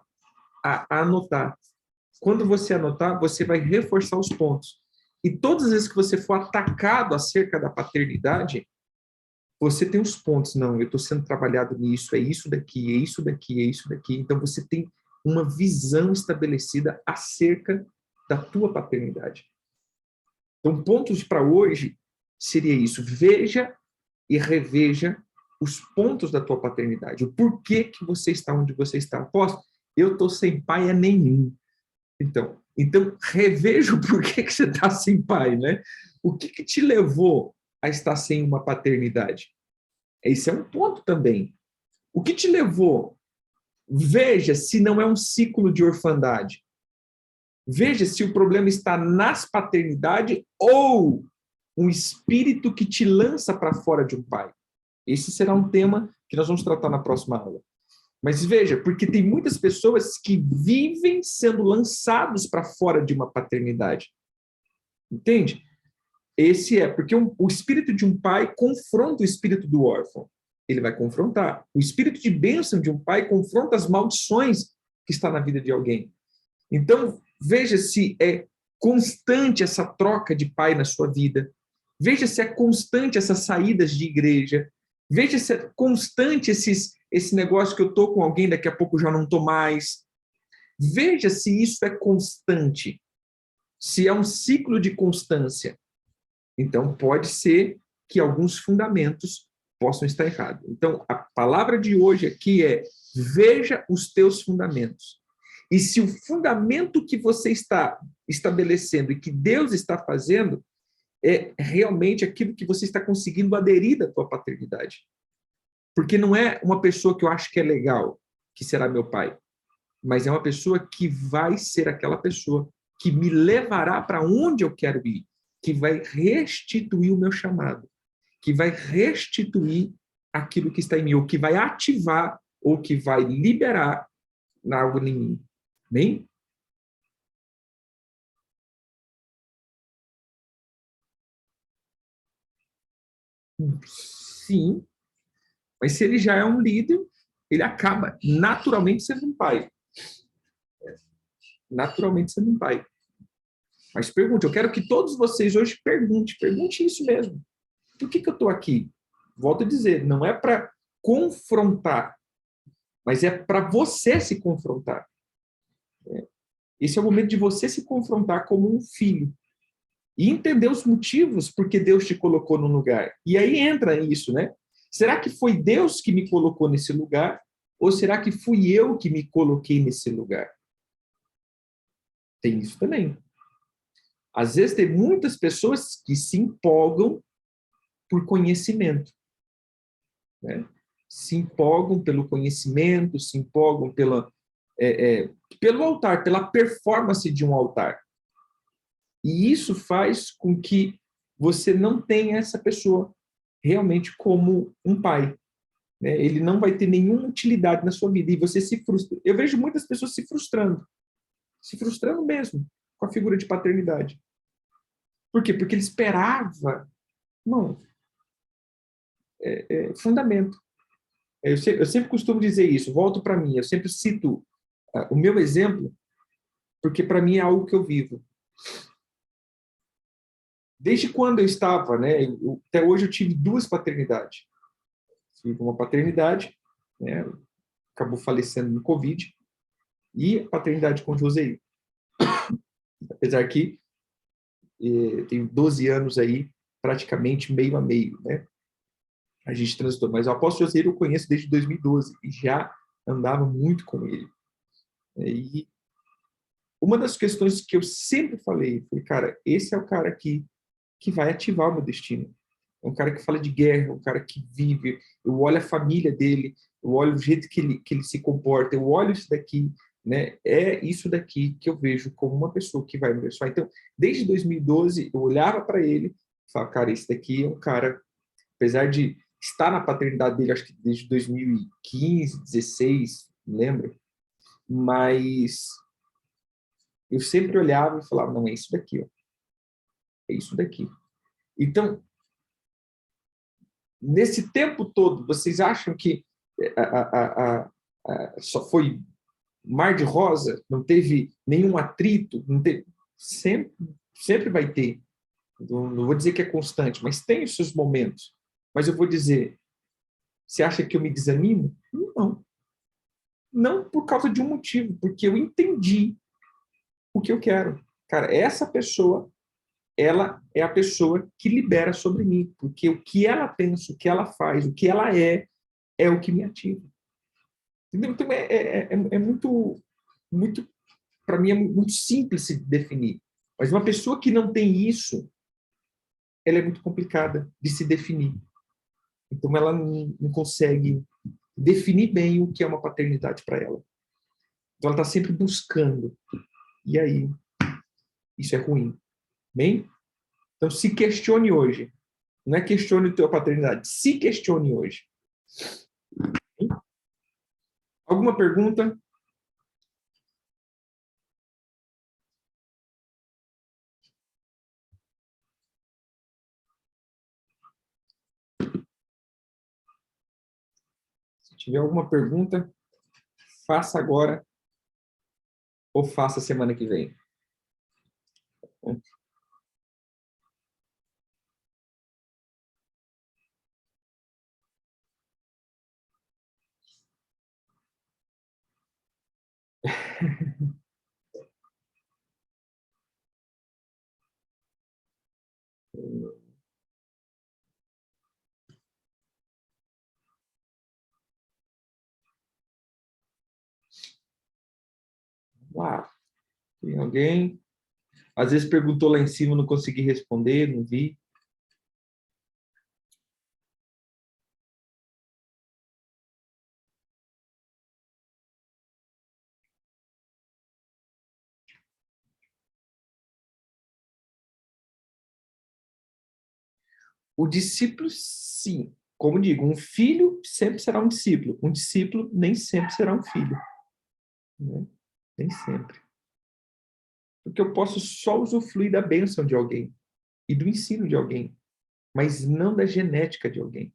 a anotar. Quando você anotar, você vai reforçar os pontos. E todas as vezes que você for atacado acerca da paternidade, você tem os pontos. Não, eu estou sendo trabalhado nisso, é isso daqui, é isso daqui, é isso daqui. Então, você tem uma visão estabelecida acerca da tua paternidade. Então, pontos para hoje seria isso. Veja e reveja os pontos da tua paternidade. O porquê que você está onde você está. Apóstolo, eu estou sem pai nenhum. Então, reveja o porquê que você está sem pai, né? O que te levou a estar sem uma paternidade? Esse é um ponto também. O que te levou? Veja se não é um ciclo de orfandade. Veja se o problema está nas paternidades ou um espírito que te lança para fora de um pai. Esse será um tema que nós vamos tratar na próxima aula. Mas veja, porque tem muitas pessoas que vivem sendo lançados para fora de uma paternidade. Entende? Esse é, porque o espírito de um pai confronta o espírito do órfão. Ele vai confrontar. O espírito de bênção de um pai confronta as maldições que está na vida de alguém. Então, veja se é constante essa troca de pai na sua vida. Veja se é constante essas saídas de igreja. Veja se é constante esse negócio que eu estou com alguém, daqui a pouco já não estou mais. Veja se isso é constante. Se é um ciclo de constância. Então, pode ser que alguns fundamentos possam estar errados. Então, a palavra de hoje aqui é: veja os teus fundamentos. E se o fundamento que você está estabelecendo e que Deus está fazendo é realmente aquilo que você está conseguindo aderir da tua paternidade. Porque não é uma pessoa que eu acho que é legal, que será meu pai, mas é uma pessoa que vai ser aquela pessoa que me levará para onde eu quero ir, que vai restituir o meu chamado, que vai restituir aquilo que está em mim, ou que vai ativar, ou que vai liberar algo em mim. Bem? Sim, mas se ele já é um líder, ele acaba naturalmente sendo um pai. Naturalmente sendo um pai. Mas pergunte, eu quero que todos vocês hoje pergunte isso mesmo. Por que eu estou aqui? Volto a dizer, não é para confrontar, mas é para você se confrontar. Esse é o momento de você se confrontar como um filho e entender os motivos por que Deus te colocou no lugar. E aí entra isso, né? Será que foi Deus que me colocou nesse lugar? Ou será que fui eu que me coloquei nesse lugar? Tem isso também. Às vezes tem muitas pessoas que se empolgam por conhecimento, né? Se empolgam pelo conhecimento, se empolgam pelo altar, pela performance de um altar. E isso faz com que você não tenha essa pessoa realmente como um pai, né? Ele não vai ter nenhuma utilidade na sua vida e você se frustra. Eu vejo muitas pessoas se frustrando mesmo com a figura de paternidade. Por quê? Porque ele esperava, não, fundamento. Eu sempre costumo dizer isso, volto para mim, eu sempre cito o meu exemplo, porque para mim é algo que eu vivo. Desde quando eu estava, né, até hoje eu tive duas paternidades. Tive uma paternidade, né, acabou falecendo no Covid, e a paternidade com Joseí. Apesar que tenho 12 anos aí, praticamente meio a meio, né? A gente transitou. Mas o apóstolo Joseí eu conheço desde 2012 e já andava muito com ele. E uma das questões que eu sempre falei, cara, esse é o cara que vai ativar o meu destino. É um cara que fala de guerra, um cara que vive. Eu olho a família dele, eu olho o jeito que ele se comporta, eu olho isso daqui, né? É isso daqui que eu vejo como uma pessoa que vai me abençoar. Então, desde 2012, eu olhava para ele e falava, cara, esse daqui é um cara, apesar de estar na paternidade dele, acho que desde 2015, 16, não lembro, mas eu sempre olhava e falava, não, é isso daqui, ó. É isso daqui. Então, nesse tempo todo, vocês acham que só foi mar de rosa? Não teve nenhum atrito? Não teve... sempre vai ter. Não vou dizer que é constante, mas tem os seus momentos. Mas eu vou dizer, você acha que eu me desanimo? Não. Não por causa de um motivo, porque eu entendi o que eu quero. Cara, essa pessoa, ela é a pessoa que libera sobre mim, porque o que ela pensa, o que ela faz, o que ela é o que me ativa. Entendeu? Então, é muito, para mim, é muito simples se definir. Mas uma pessoa que não tem isso, ela é muito complicada de se definir. Então, ela não consegue definir bem o que é uma paternidade para ela. Então, ela está sempre buscando. E aí, isso é ruim. Bem? Então, se questione hoje. Não é questione a tua paternidade. Se questione hoje. Bem? Alguma pergunta? Se tiver alguma pergunta, faça agora ou faça semana que vem. Lá, tem alguém? Às vezes perguntou lá em cima, não consegui responder, não vi. O discípulo, sim. Como digo, um filho sempre será um discípulo. Um discípulo nem sempre será um filho. Né? Nem sempre. Porque eu posso só usufruir da bênção de alguém e do ensino de alguém, mas não da genética de alguém.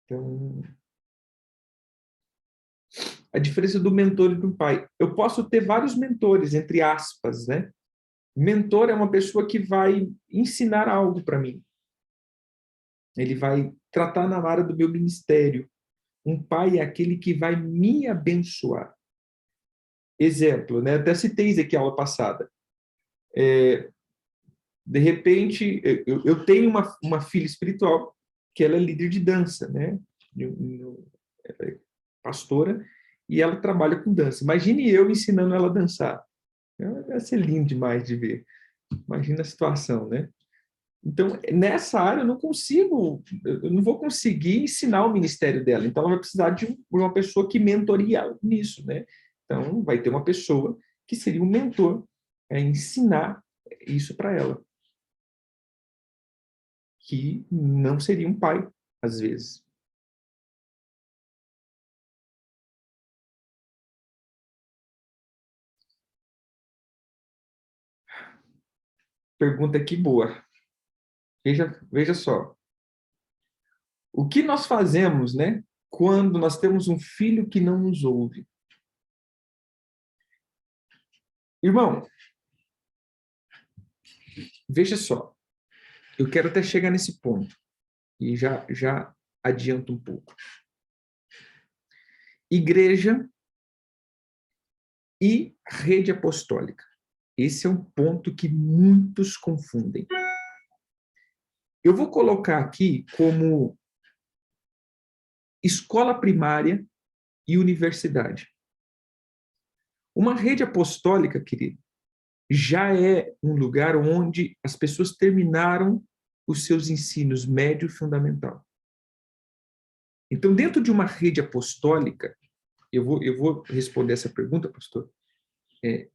Então, a diferença do mentor e do pai. Eu posso ter vários mentores, entre aspas, né? Mentor é uma pessoa que vai ensinar algo para mim. Ele vai tratar na área do meu ministério. Um pai é aquele que vai me abençoar. Exemplo, né? Até citei isso aqui a aula passada. De repente, eu tenho uma filha espiritual que ela é líder de dança, né? Ela é pastora e ela trabalha com dança. Imagine eu ensinando ela a dançar. Vai ser lindo demais de ver. Imagina a situação, né? Então, nessa área eu não vou conseguir ensinar o ministério dela. Então, ela vai precisar de uma pessoa que mentoria nisso, né? Então, vai ter uma pessoa que seria um mentor, ensinar isso para ela, que não seria um pai, às vezes. Pergunta aqui boa. Veja só. O que nós fazemos, né, quando nós temos um filho que não nos ouve? Irmão, veja só. Eu quero até chegar nesse ponto e já adianto um pouco. Igreja e rede apostólica. Esse é um ponto que muitos confundem. Eu vou colocar aqui como escola primária e universidade. Uma rede apostólica, querido, já é um lugar onde as pessoas terminaram os seus ensinos médio e fundamental. Então, dentro de uma rede apostólica, eu vou responder essa pergunta, pastor,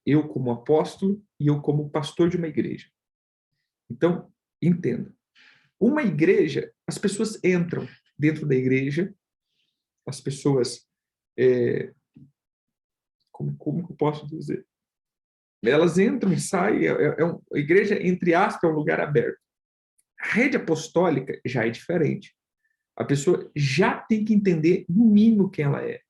eu como apóstolo e eu como pastor de uma igreja. Então, entenda. Uma igreja, as pessoas entram dentro da igreja, as pessoas, como que eu posso dizer? Elas entram e saem, a igreja, entre aspas, é um lugar aberto. A rede apostólica já é diferente. A pessoa já tem que entender, no mínimo, quem ela é.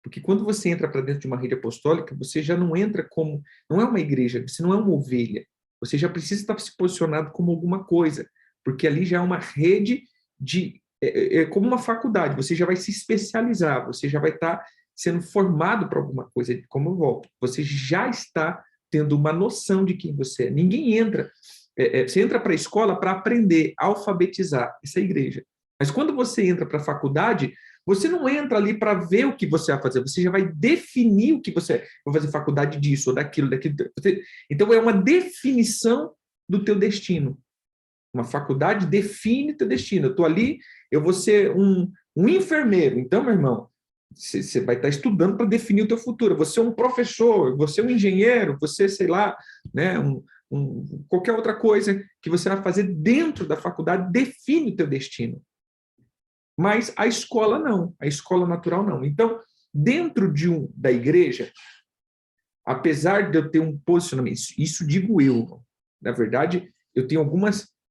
Porque quando você entra para dentro de uma rede apostólica, você já não entra como... Não é uma igreja, você não é uma ovelha. Você já precisa estar se posicionado como alguma coisa. Porque ali já é uma rede de... É como uma faculdade, você já vai se especializar, você já vai estar sendo formado para alguma coisa, como eu volto. Você já está tendo uma noção de quem você é. Ninguém entra... você entra para a escola para aprender, alfabetizar. Essa é a igreja. Mas quando você entra para a faculdade, você não entra ali para ver o que você vai fazer, você já vai definir o que você vai fazer faculdade disso ou daquilo, daquilo. Então, é uma definição do teu destino. Uma faculdade define teu destino. Eu estou ali, eu vou ser um enfermeiro. Então, meu irmão, você vai estar estudando para definir o teu futuro. Você é um professor, você é um engenheiro, você, sei lá, né, qualquer outra coisa que você vai fazer dentro da faculdade define o teu destino. Mas a escola não, a escola natural não. Então, dentro da igreja, apesar de eu ter um posicionamento, isso digo eu, na verdade, eu tenho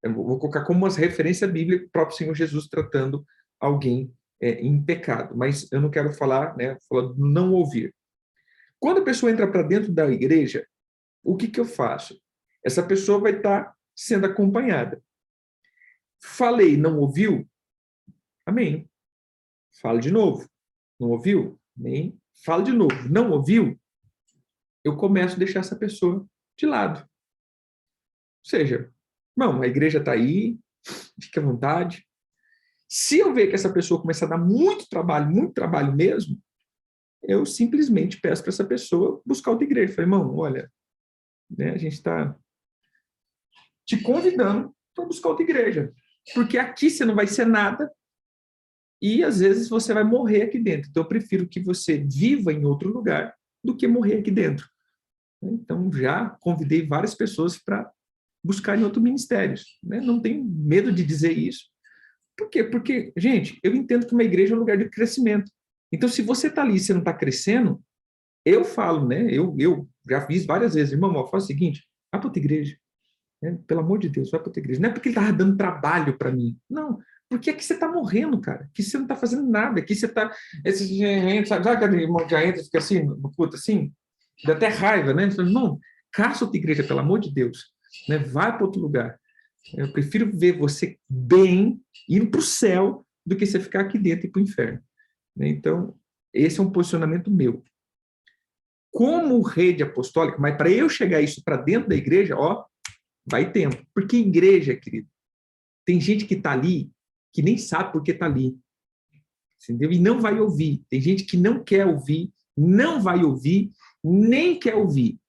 eu vou colocar como umas referências bíblicas, o próprio Senhor Jesus tratando alguém em pecado, mas eu não quero falar, né, falar do não ouvir. Quando a pessoa entra para dentro da igreja, o que eu faço? Essa pessoa vai estar sendo acompanhada. Falei, não ouviu? Amém. Fala de novo. Não ouviu? Amém. Fala de novo. Não ouviu? Eu começo a deixar essa pessoa de lado. Ou seja, irmão, a igreja está aí, fique à vontade. Se eu ver que essa pessoa começar a dar muito trabalho mesmo, eu simplesmente peço para essa pessoa buscar outra igreja. Falei, irmão, olha, né, a gente está te convidando para buscar outra igreja. Porque aqui você não vai ser nada e, às vezes, você vai morrer aqui dentro. Então, eu prefiro que você viva em outro lugar do que morrer aqui dentro. Então, já convidei várias pessoas para buscar em outros ministérios. Né? Não tenho medo de dizer isso. Por quê? Porque, gente, eu entendo que uma igreja é um lugar de crescimento. Então, se você está ali e você não está crescendo, eu falo, né? Eu já fiz várias vezes, irmão, faz o seguinte, vai para outra igreja. Né? Pelo amor de Deus, vai para outra igreja. Não é porque ele estava dando trabalho para mim. Não, porque aqui você está morrendo, cara. Aqui você não está fazendo nada. Aqui você está... Sabe aquele irmão que já entra e fica assim, no puto, assim? Dá até raiva, né? Fala, irmão, caça outra igreja, pelo amor de Deus. Né? Vai para outro lugar. Eu prefiro ver você bem, indo para o céu, do que você ficar aqui dentro e ir para o inferno. Né? Então, esse é um posicionamento meu. Como rede apostólica, mas para eu chegar isso para dentro da igreja, ó, vai tempo. Porque igreja, querido, tem gente que está ali que nem sabe por que está ali. Entendeu? E não vai ouvir. Tem gente que não quer ouvir, não vai ouvir, nem quer ouvir.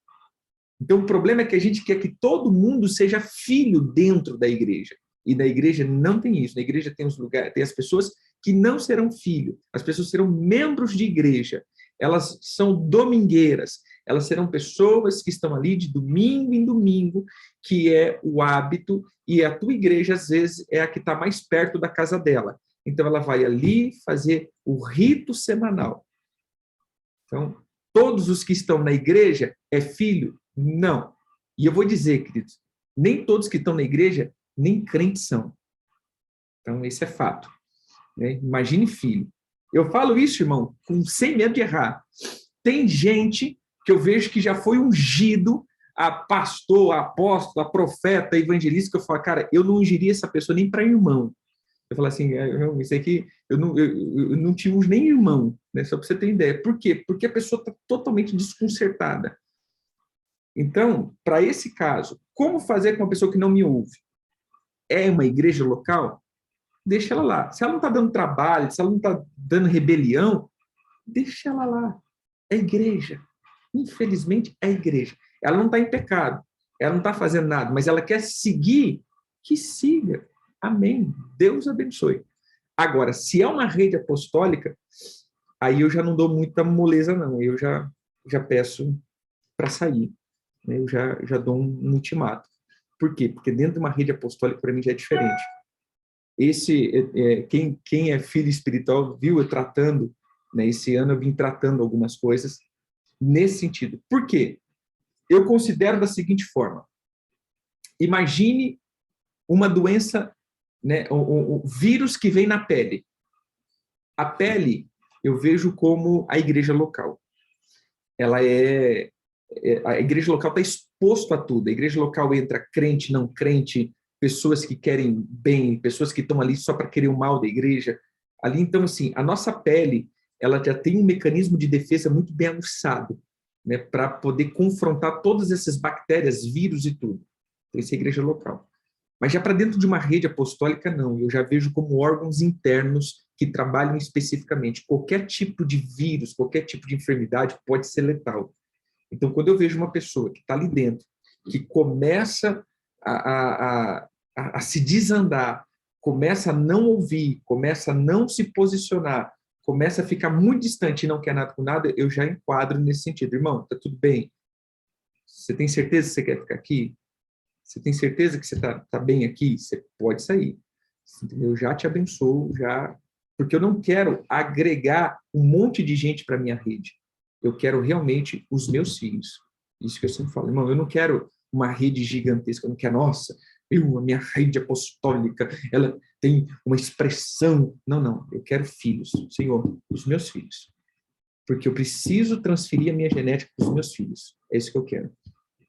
Então, o problema é que a gente quer que todo mundo seja filho dentro da igreja. E na igreja não tem isso. Na igreja tem os lugares, tem as pessoas que não serão filhos. As pessoas serão membros de igreja. Elas são domingueiras. Elas serão pessoas que estão ali de domingo em domingo, que é o hábito, e a tua igreja, às vezes, é a que está mais perto da casa dela. Então, ela vai ali fazer o rito semanal. Então, todos os que estão na igreja é filho? Não. E eu vou dizer, queridos, nem todos que estão na igreja, nem crentes são. Então, esse é fato. Né? Imagine filho. Eu falo isso, irmão, sem medo de errar. Tem gente que eu vejo que já foi ungido a pastor, a apóstolo, a profeta, a evangelista, que eu falo, cara, eu não ungiria essa pessoa nem para irmão. Eu falo assim, isso aqui, eu não te uso nem irmão, né? Só para você ter ideia. Por quê? Porque a pessoa está totalmente desconcertada. Então, para esse caso, como fazer com uma pessoa que não me ouve? É uma igreja local? Deixa ela lá. Se ela não está dando trabalho, se ela não está dando rebelião, deixa ela lá. É igreja. Infelizmente, é igreja. Ela não está em pecado. Ela não está fazendo nada, mas ela quer seguir, que siga. Amém. Deus abençoe. Agora, se é uma rede apostólica, aí eu já não dou muita moleza, não. Eu já peço para sair. Eu já dou um ultimato. Por quê? Porque dentro de uma rede apostólica, para mim, já é diferente. Quem é filho espiritual viu eu tratando, né, esse ano eu vim tratando algumas coisas nesse sentido. Por quê? Eu considero da seguinte forma. Imagine uma doença, né, o vírus que vem na pele. A pele eu vejo como a igreja local. Ela a igreja local está exposto a tudo. A igreja local entra crente, não crente, pessoas que querem bem, pessoas que estão ali só para querer o mal da igreja. Ali, então, assim, a nossa pele, ela já tem um mecanismo de defesa muito bem aguçado, né, para poder confrontar todas essas bactérias, vírus e tudo. Então, isso é a igreja local. Mas já para dentro de uma rede apostólica, não. Eu já vejo como órgãos internos que trabalham especificamente. Qualquer tipo de vírus, qualquer tipo de enfermidade pode ser letal. Então, quando eu vejo uma pessoa que está ali dentro, que começa a se desandar, começa a não ouvir, começa a não se posicionar, começa a ficar muito distante e não quer nada com nada, eu já enquadro nesse sentido. Irmão, tá tudo bem? Você tem certeza que você quer ficar aqui? Você tem certeza que você tá bem aqui? Você pode sair. Eu já te abençoo, já, porque eu não quero agregar um monte de gente para minha rede. Eu quero realmente os meus filhos. Isso que eu sempre falo, irmão, eu não quero uma rede gigantesca, eu não quero, nossa, a minha rede apostólica, ela tem uma expressão. Não, não, eu quero filhos. Senhor, os meus filhos. Porque eu preciso transferir a minha genética para os meus filhos. É isso que eu quero.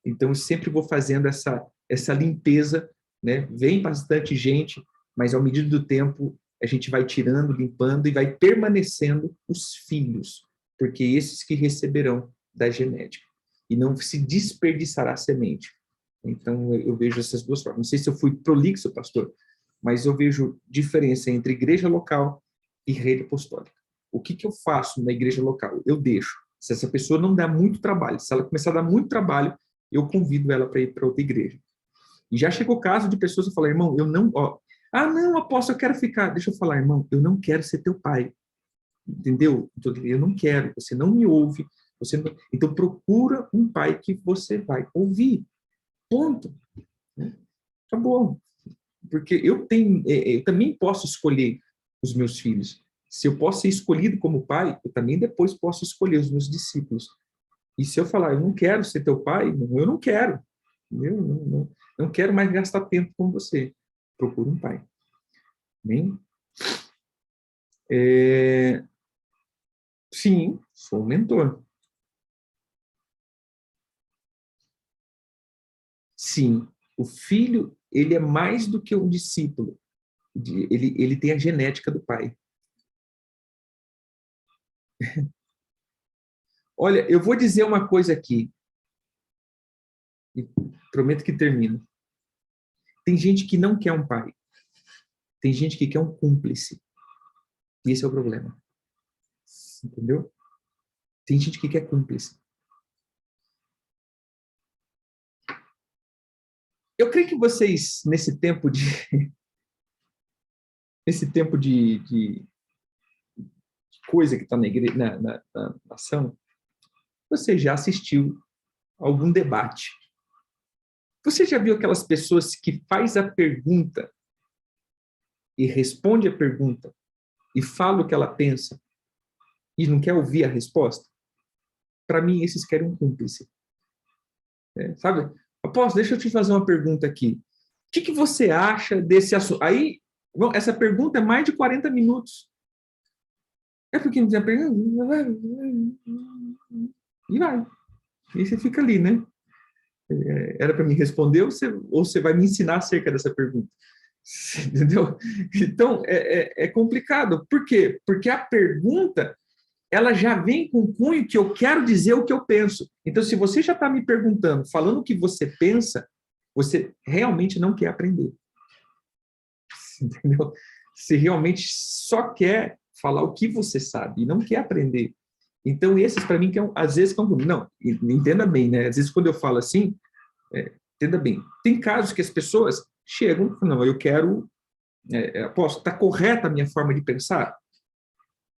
Então, eu sempre vou fazendo essa limpeza, né? Vem bastante gente, mas ao medida do tempo, a gente vai tirando, limpando e vai permanecendo os filhos, porque esses que receberão da genética. E não se desperdiçará a semente. Então, eu vejo essas duas formas. Não sei se eu fui prolixo, pastor, mas eu vejo diferença entre igreja local e rede apostólica. O que eu faço na igreja local? Eu deixo. Se essa pessoa não dá muito trabalho, se ela começar a dar muito trabalho, eu convido ela para ir para outra igreja. E já chegou o caso de pessoas que falam, irmão, eu não... não, apóstolo, eu quero ficar. Deixa eu falar, irmão, eu não quero ser teu pai. Entendeu? Eu não quero, você não me ouve. Então, procura um pai que você vai ouvir. Ponto. Acabou. Porque eu também posso escolher os meus filhos. Se eu posso ser escolhido como pai, eu também depois posso escolher os meus discípulos. E se eu falar, eu não quero ser teu pai, eu não quero. Eu não quero mais gastar tempo com você. Procura um pai. Bem? Sim, sou um mentor. Sim, o filho, ele é mais do que um discípulo. Ele tem a genética do pai. Olha, eu vou dizer uma coisa aqui. E prometo que termino. Tem gente que não quer um pai. Tem gente que quer um cúmplice. E esse é o problema. Entendeu? Tem gente que quer cúmplice. Eu creio que vocês, nesse tempo de coisa que está na igreja, na nação, você já assistiu a algum debate. Você já viu aquelas pessoas que faz a pergunta e responde a pergunta e fala o que ela pensa e não quer ouvir a resposta? Para mim, esses querem um cúmplice. Sabe? Apóstolo, deixa eu te fazer uma pergunta aqui. O que você acha desse assunto? Aí, bom, essa pergunta é mais de 40 minutos. É porque não tem pergunta. E vai. E você fica ali, né? Era para me responder ou você vai me ensinar acerca dessa pergunta? Entendeu? Então, é complicado. Por quê? Porque a pergunta, ela já vem com o cunho que eu quero dizer o que eu penso. Então, se você já está me perguntando, falando o que você pensa, você realmente não quer aprender. Entendeu? Você realmente só quer falar o que você sabe e não quer aprender. Então, esses, para mim, que às vezes... Não, entenda bem, né? Às vezes, quando eu falo assim, entenda bem. Tem casos que as pessoas chegam e falam, não, eu quero... Posso, está correta a minha forma de pensar?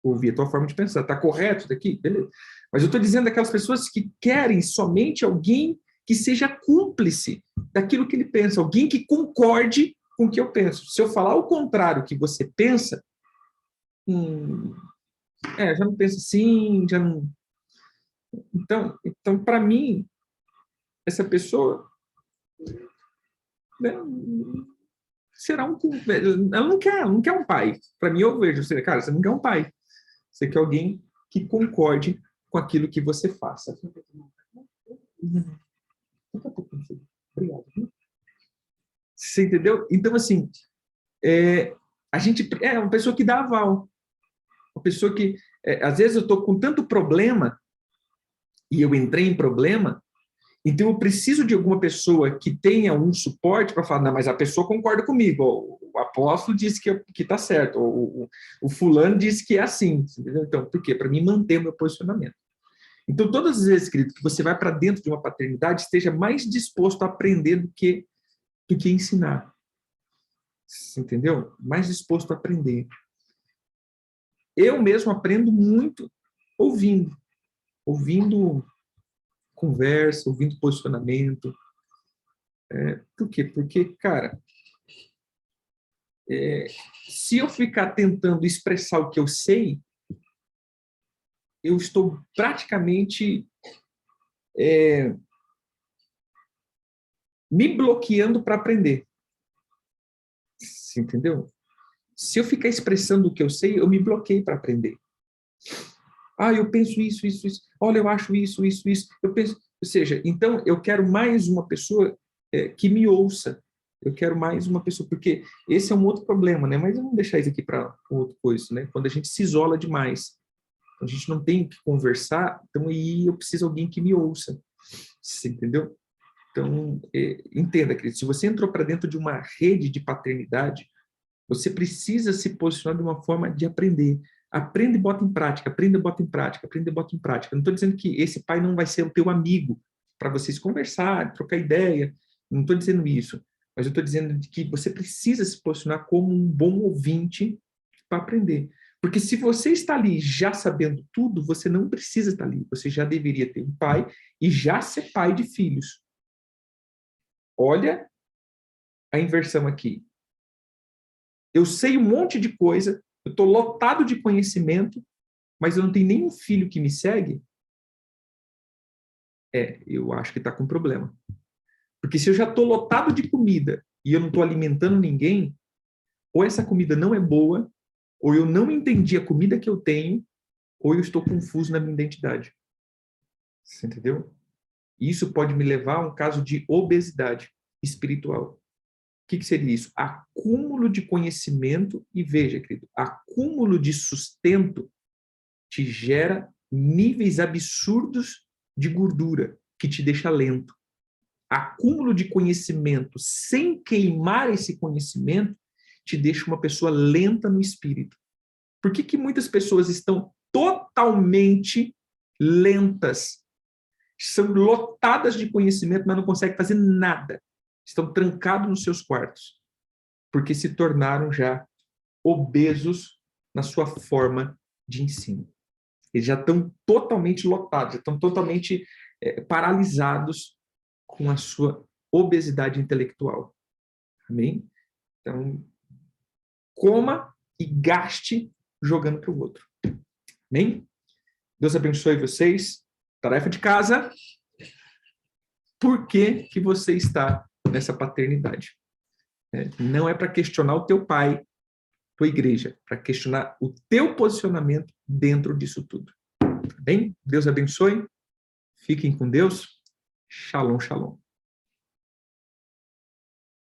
Ouvir a tua forma de pensar. Está correto isso daqui? Beleza. Mas eu estou dizendo daquelas pessoas que querem somente alguém que seja cúmplice daquilo que ele pensa, alguém que concorde com o que eu penso. Se eu falar o contrário que você pensa, já não pensa assim, já não... Então para mim, essa pessoa, né, será ela não quer um pai. Para mim, eu vejo, cara, você não quer um pai. Você quer alguém que concorde com aquilo que você faça. Obrigado. Você entendeu? Então, assim, a gente é uma pessoa que dá aval. Uma pessoa que, às vezes, eu estou com tanto problema e eu entrei em problema, então eu preciso de alguma pessoa que tenha um suporte para falar, não, mas a pessoa concorda comigo, o apóstolo disse que está certo, o fulano disse que é assim. Entendeu? Então, por quê? Para mim manter o meu posicionamento. Então, todas as vezes, querido, que você vai para dentro de uma paternidade, esteja mais disposto a aprender do que ensinar. Você entendeu? Mais disposto a aprender. Eu mesmo aprendo muito ouvindo. Ouvindo conversa, ouvindo posicionamento. Por quê? Porque, cara, se eu ficar tentando expressar o que eu sei, eu estou praticamente me bloqueando para aprender. Você entendeu? Se eu ficar expressando o que eu sei, eu me bloqueio para aprender. Eu penso isso, isso, isso. Olha, eu acho isso, isso, isso. Eu penso, ou seja, então eu quero mais uma pessoa que me ouça. Eu quero mais uma pessoa, porque esse é um outro problema, né? Mas eu vou deixar isso aqui para outra coisa, né? Quando a gente se isola demais, a gente não tem o que conversar, então aí eu preciso de alguém que me ouça. Você entendeu? Então, entenda, querido, se você entrou para dentro de uma rede de paternidade, você precisa se posicionar de uma forma de aprender. Aprenda e bota em prática, aprenda e bota em prática, aprenda e bota em prática. Não estou dizendo que esse pai não vai ser o teu amigo para vocês conversar, trocar ideia. Não estou dizendo isso. Mas eu estou dizendo que você precisa se posicionar como um bom ouvinte para aprender. Porque se você está ali já sabendo tudo, você não precisa estar ali. Você já deveria ter um pai e já ser pai de filhos. Olha a inversão aqui. Eu sei um monte de coisa, eu estou lotado de conhecimento, mas eu não tenho nenhum filho que me segue. Eu acho que está com problema. Porque se eu já estou lotado de comida e eu não estou alimentando ninguém, ou essa comida não é boa, ou eu não entendi a comida que eu tenho, ou eu estou confuso na minha identidade. Você entendeu? Isso pode me levar a um caso de obesidade espiritual. O que seria isso? Acúmulo de conhecimento e, veja, querido, acúmulo de sustento te gera níveis absurdos de gordura, que te deixa lento. Acúmulo de conhecimento sem queimar esse conhecimento te deixa uma pessoa lenta no espírito. Por que muitas pessoas estão totalmente lentas? São lotadas de conhecimento, mas não conseguem fazer nada. Estão trancados nos seus quartos, porque se tornaram já obesos na sua forma de ensino. Eles já estão totalmente lotados, já estão totalmente paralisados com a sua obesidade intelectual. Amém? Então, coma e gaste jogando para o outro. Amém? Deus abençoe vocês. Tarefa de casa. Por que você está nessa paternidade? Não é para questionar o teu pai, tua igreja, para questionar o teu posicionamento dentro disso tudo. Tá bem? Deus abençoe. Fiquem com Deus. Shalom, shalom.